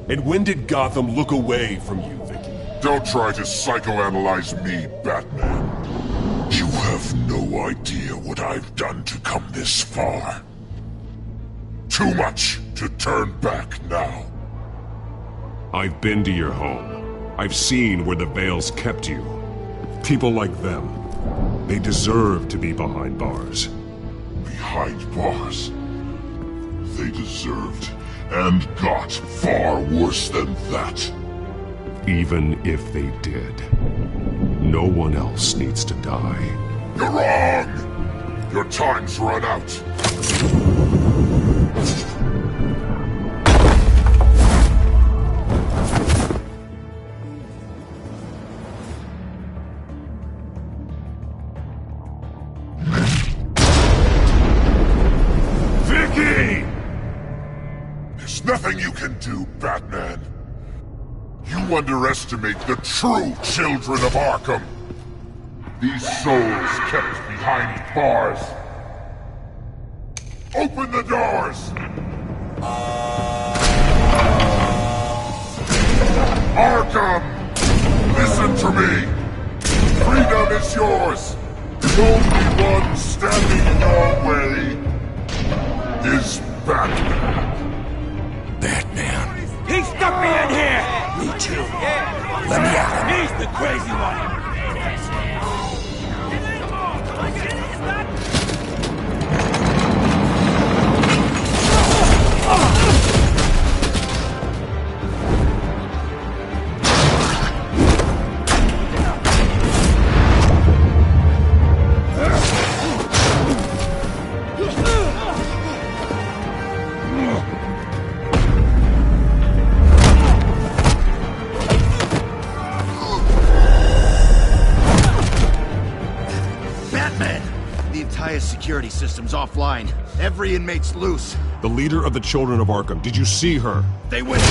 And when did Gotham look away from you, Vicky? Don't try to psychoanalyze me, Batman. You have no idea what I've done to come this far. Too much to turn back now. I've been to your home. I've seen where the Veils kept you. People like them, they deserve to be behind bars. Behind bars? They deserved and got far worse than that. Even if they did, no one else needs to die. You're wrong! Your time's run out. Nothing you can do, Batman. You underestimate the true children of Arkham. These souls kept behind bars. Open the doors! Arkham! Listen to me! Freedom is yours! The only one standing in your way is Batman. Batman. He stuck me in here! Me too. Let me out. He's the crazy one! security system's offline. Every inmate's loose. The leader of the Children of Arkham, did you see her? They went...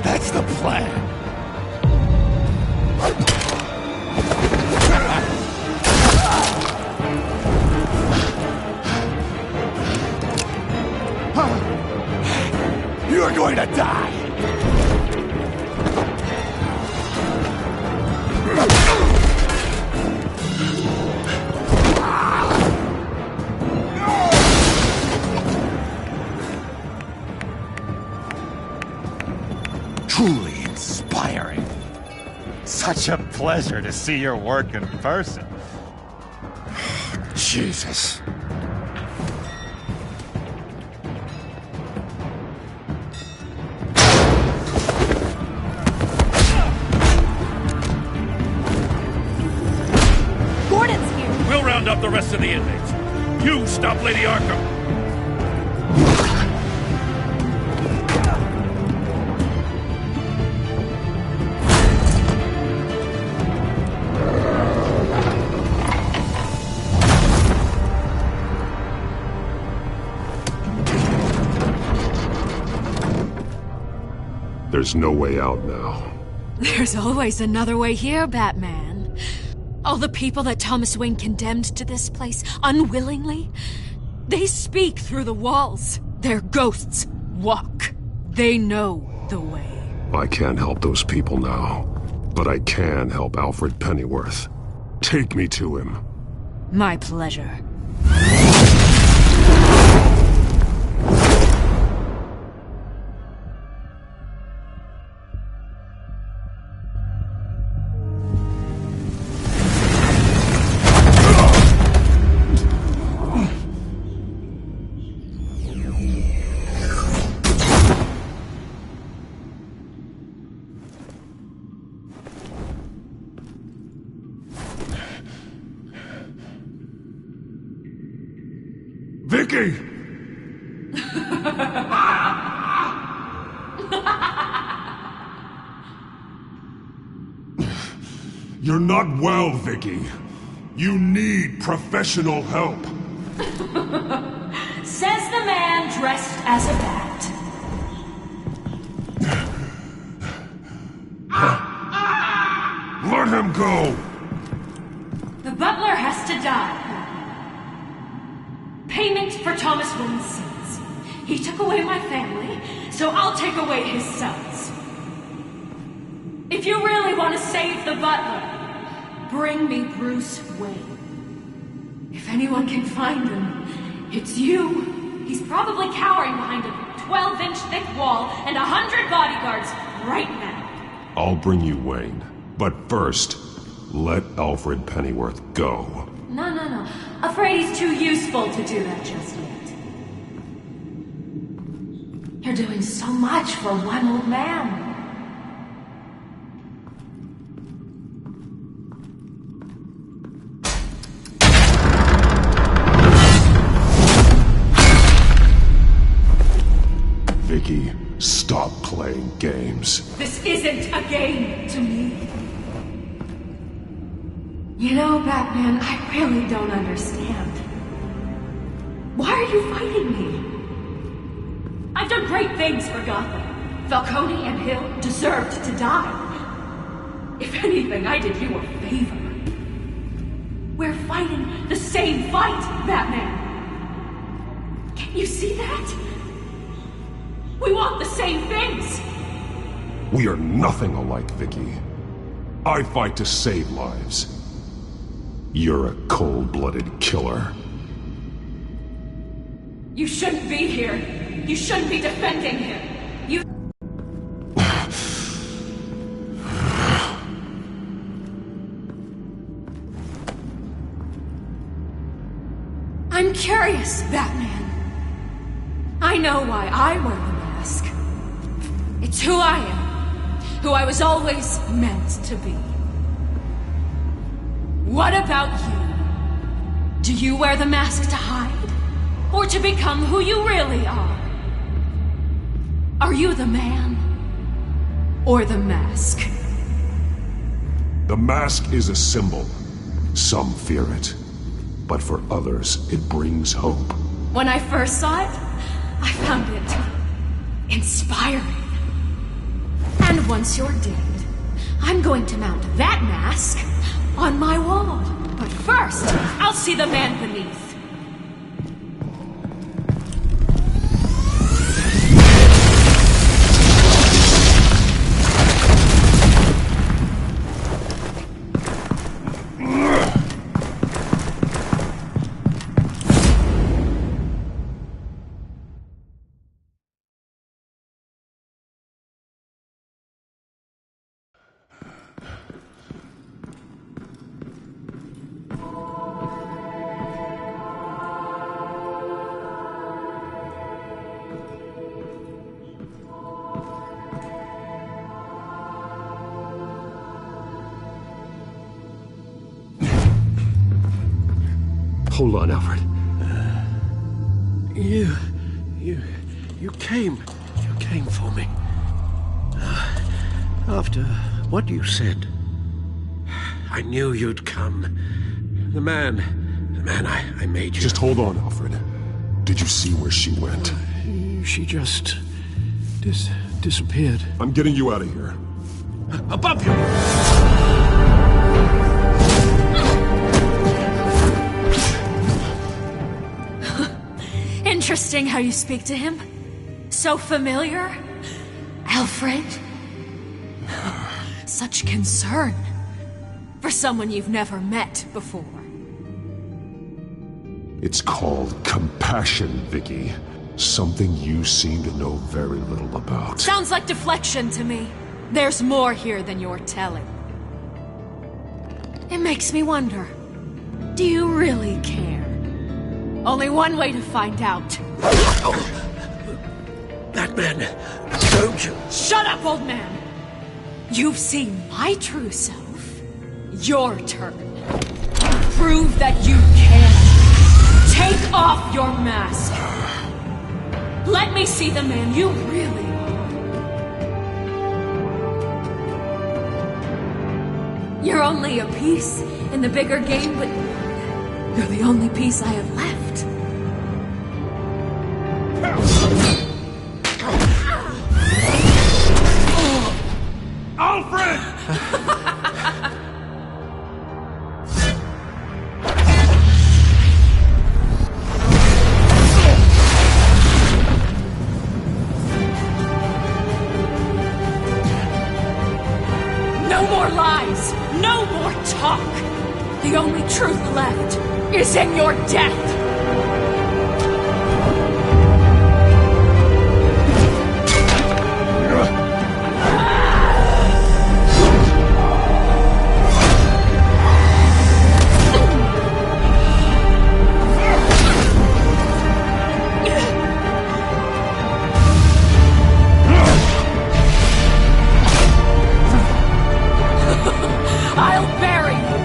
That's the plan. You are going to die. Truly inspiring. Such a pleasure to see your work in person. Jesus. Gordon's here. We'll round up the rest of the inmates. You stop Lady Arkham. There's no way out now. There's always another way here, Batman. All the people that Thomas Wayne condemned to this place unwillingly, they speak through the walls. Their ghosts walk. They know the way. I can't help those people now, but I can help Alfred Pennyworth. Take me to him. My pleasure. Vicky! You're not well, Vicky. You need professional help. dressed as a bat. Let him go! The butler has to die. Payment for Thomas Wayne's sins. He took away my family, so I'll take away his sons. If you really want to save the butler, bring me Bruce Wayne. If anyone can find him, it's you. He's probably cowering behind a 12-inch thick wall and 100 bodyguards right now. I'll bring you Wayne. But first, let Alfred Pennyworth go. No. Afraid he's too useful to do that just yet. You're doing so much for one old man. Vicky, stop playing games. This isn't a game to me. You know, Batman, I really don't understand. Why are you fighting me? I've done great things for Gotham. Falcone and Hill deserved to die. If anything, I did you a favor. We're fighting the same fight, Batman. Can you see that? We want the same things! We are nothing alike, Vicky. I fight to save lives. You're a cold-blooded killer. You shouldn't be here. You shouldn't be defending him. You... I'm curious, Batman. I know why I wear the mask. It's who I am. Who I was always meant to be. What about you? Do you wear the mask to hide? Or to become who you really are? Are you the man? Or the mask? The mask is a symbol. Some fear it. But for others, it brings hope. When I first saw it, I found it inspiring. And once you're dead, I'm going to mount that mask on my wall. But first, I'll see the man beneath. Hold on, Alfred. You came for me. After what you said, I knew you'd come. The man I made you. Just hold on, Alfred. Did you see where she went? She just... disappeared. I'm getting you out of here. Above you! Interesting how you speak to him. So familiar. Alfred. Such concern. For someone you've never met before. It's called compassion, Vicky. Something you seem to know very little about. Sounds like deflection to me. There's more here than you're telling. It makes me wonder. Do you really care? Only one way to find out. Batman, don't you... Shut up, old man! You've seen my true self. Your turn. Prove that you can. Take off your mask. Let me see the man you really are. You're only a piece in the bigger game, but you're the only piece I have left. No more lies! No more talk! The only truth left is in your death! I'll bury you!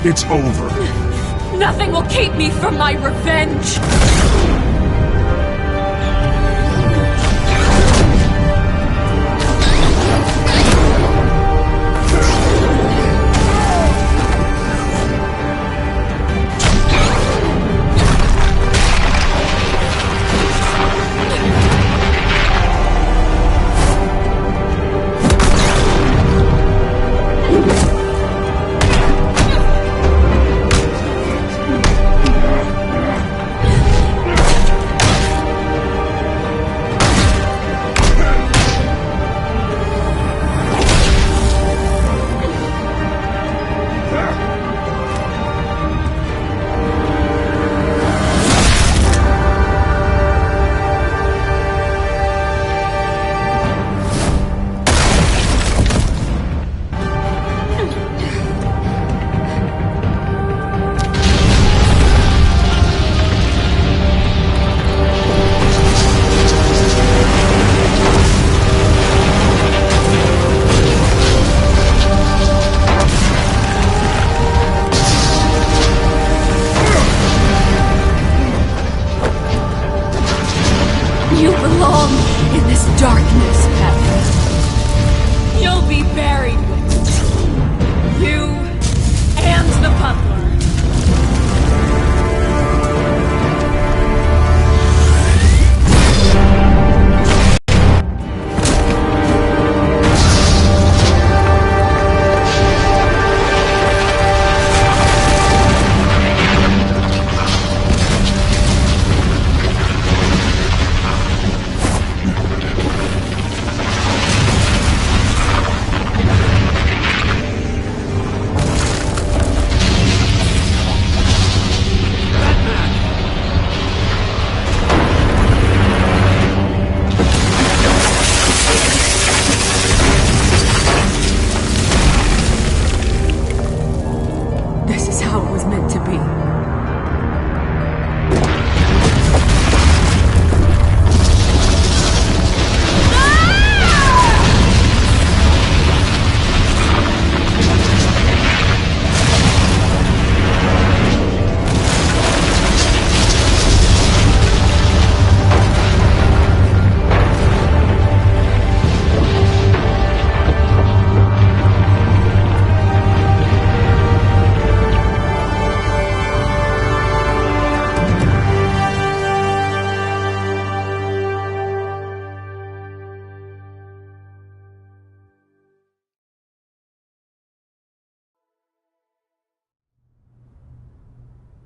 It's over. Nothing will keep me from my revenge! You belong in this darkness, Batman. You'll be buried with it. You and the butler. This is how it was meant to be.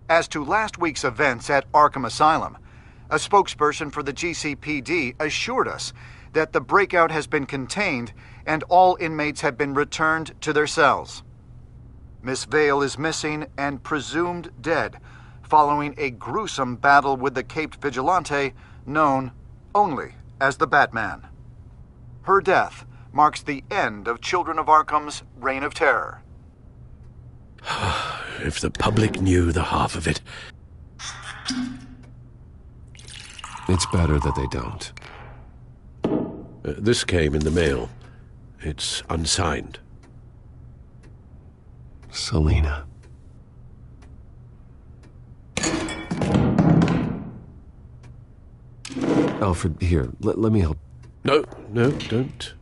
As to last week's events at Arkham Asylum, a spokesperson for the GCPD assured us that the breakout has been contained and all inmates have been returned to their cells. Miss Vale is missing and presumed dead following a gruesome battle with the caped vigilante known only as the Batman. Her death marks the end of Children of Arkham's reign of terror. If the public knew the half of it. It's better that they don't. This came in the mail. It's unsigned. Selina. Alfred, here, let me help. No, don't.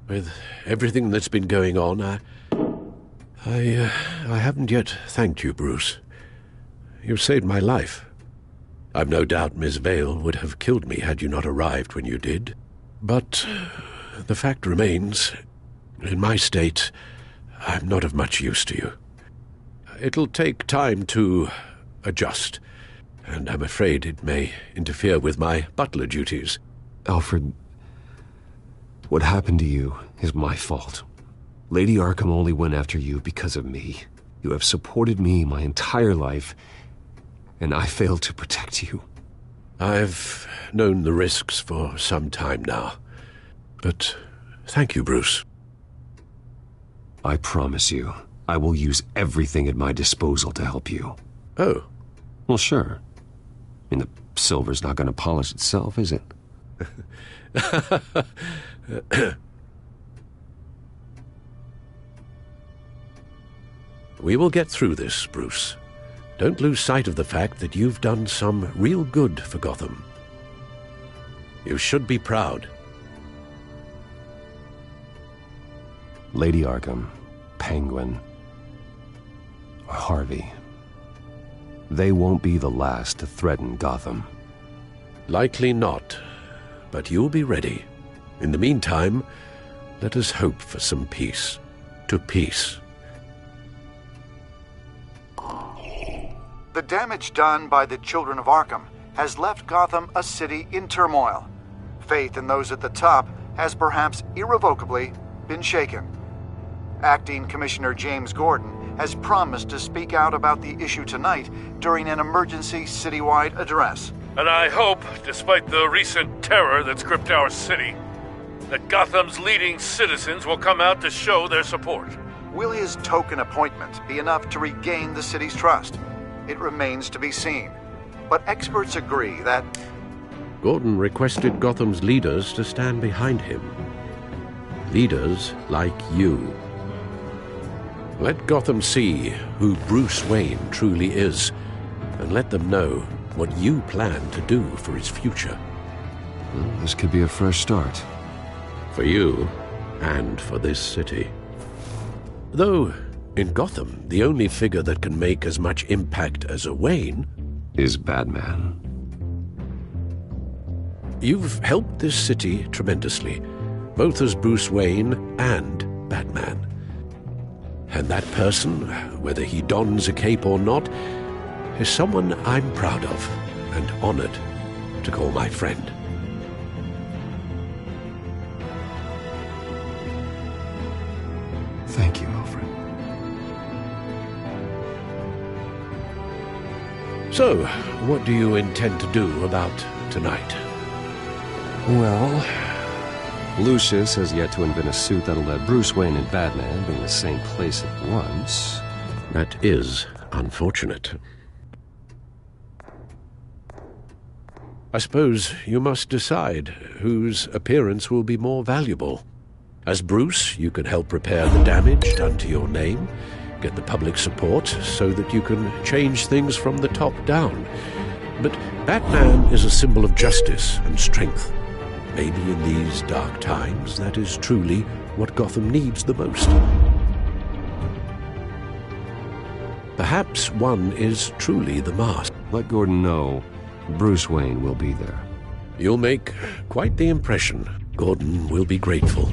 With everything that's been going on, I haven't yet thanked you, Bruce. You've saved my life. I've no doubt Miss Vale would have killed me had you not arrived when you did. But the fact remains, in my state, I'm not of much use to you. It'll take time to adjust, and I'm afraid it may interfere with my butler duties. Alfred, what happened to you is my fault. Lady Arkham only went after you because of me. You have supported me my entire life, and I failed to protect you. I've known the risks for some time now, but thank you, Bruce. I promise you, I will use everything at my disposal to help you. Oh. Well, sure. I mean, the silver's not going to polish itself, is it? We will get through this, Bruce. Don't lose sight of the fact that you've done some real good for Gotham. You should be proud. Lady Arkham, Penguin, or Harvey. They won't be the last to threaten Gotham. Likely not, but you'll be ready. In the meantime, let us hope for some peace. To peace. The damage done by the Children of Arkham has left Gotham a city in turmoil. Faith in those at the top has perhaps irrevocably been shaken. Acting Commissioner James Gordon has promised to speak out about the issue tonight during an emergency citywide address. And I hope, despite the recent terror that's gripped our city, that Gotham's leading citizens will come out to show their support. Will his token appointment be enough to regain the city's trust? It remains to be seen. But experts agree that Gordon requested Gotham's leaders to stand behind him. Leaders like you. Let Gotham see who Bruce Wayne truly is, and let them know what you plan to do for its future. Well, this could be a fresh start. For you, and for this city. Though, in Gotham, the only figure that can make as much impact as a Wayne is Batman. You've helped this city tremendously, both as Bruce Wayne and Batman. And that person, whether he dons a cape or not, is someone I'm proud of and honored to call my friend. Thank you, Alfred. So, what do you intend to do about tonight? Well, Lucius has yet to invent a suit that'll let Bruce Wayne and Batman be in the same place at once. That is unfortunate. I suppose you must decide whose appearance will be more valuable. As Bruce, you can help repair the damage done to your name, get the public support so that you can change things from the top down. But Batman is a symbol of justice and strength. Maybe in these dark times, that is truly what Gotham needs the most. Perhaps one is truly the mask. Let Gordon know Bruce Wayne will be there. You'll make quite the impression. Gordon will be grateful.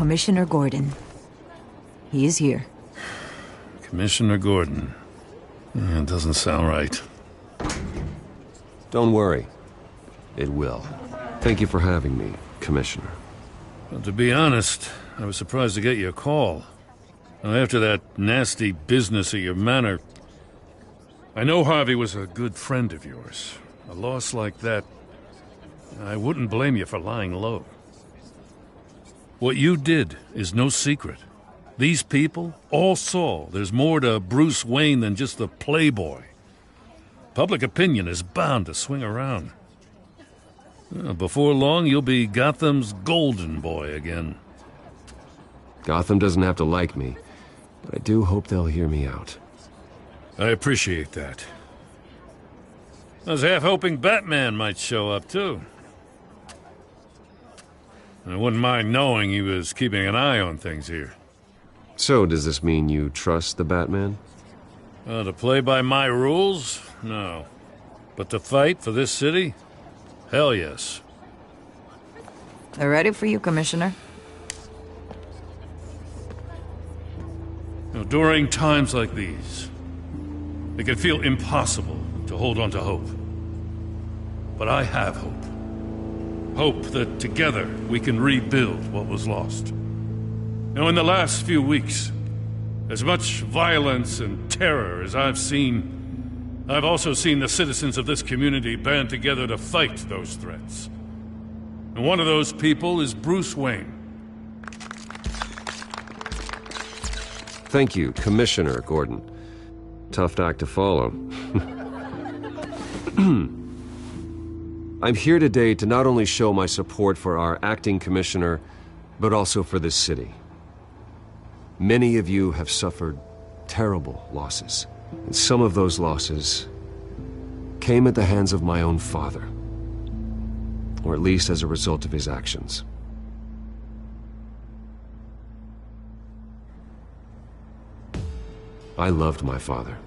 Commissioner Gordon. He is here. Commissioner Gordon. It doesn't sound right. Don't worry. It will. Thank you for having me, Commissioner. Well, to be honest, I was surprised to get your call. After that nasty business at your manor, I know Harvey was a good friend of yours. A loss like that, I wouldn't blame you for lying low. What you did is no secret. These people all saw there's more to Bruce Wayne than just the playboy. Public opinion is bound to swing around. Before long, you'll be Gotham's golden boy again. Gotham doesn't have to like me, but I do hope they'll hear me out. I appreciate that. I was half hoping Batman might show up, too. I wouldn't mind knowing he was keeping an eye on things here. So, does this mean you trust the Batman? To play by my rules? No. But to fight for this city? Hell yes. They're ready for you, Commissioner. During times like these, it can feel impossible to hold on to hope. But I have hope. Hope that together we can rebuild what was lost. Now, in the last few weeks, as much violence and terror as I've seen, I've also seen the citizens of this community band together to fight those threats. And one of those people is Bruce Wayne. Thank you, Commissioner Gordon. Tough act to follow. I'm here today to not only show my support for our acting commissioner, but also for this city. Many of you have suffered terrible losses, and some of those losses came at the hands of my own father, or at least as a result of his actions. I loved my father,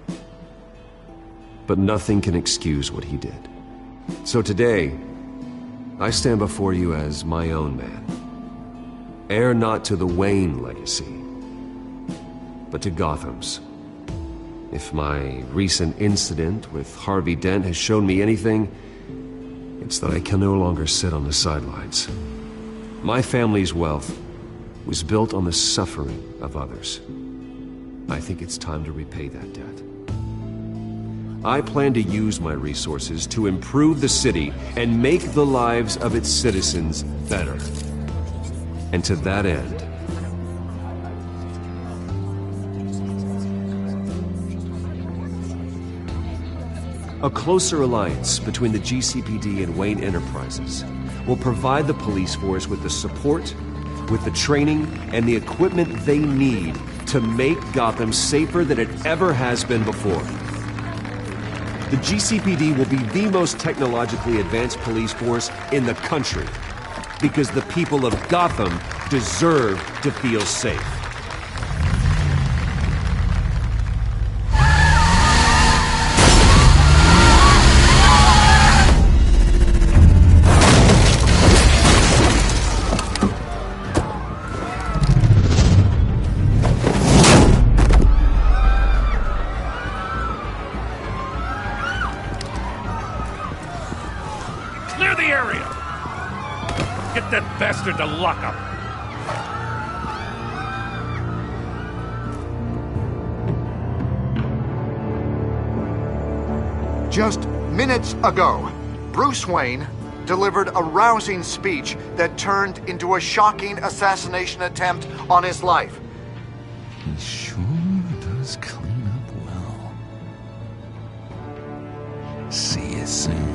but nothing can excuse what he did. So today, I stand before you as my own man, heir not to the Wayne legacy, but to Gotham's. If my recent incident with Harvey Dent has shown me anything, it's that I can no longer sit on the sidelines. My family's wealth was built on the suffering of others. I think it's time to repay that debt. I plan to use my resources to improve the city and make the lives of its citizens better. And to that end, a closer alliance between the GCPD and Wayne Enterprises will provide the police force with the support, with the training, and the equipment they need to make Gotham safer than it ever has been before. The GCPD will be the most technologically advanced police force in the country, because the people of Gotham deserve to feel safe. Bastard to lock up. Just minutes ago, Bruce Wayne delivered a rousing speech that turned into a shocking assassination attempt on his life. He sure does clean up well. See you soon.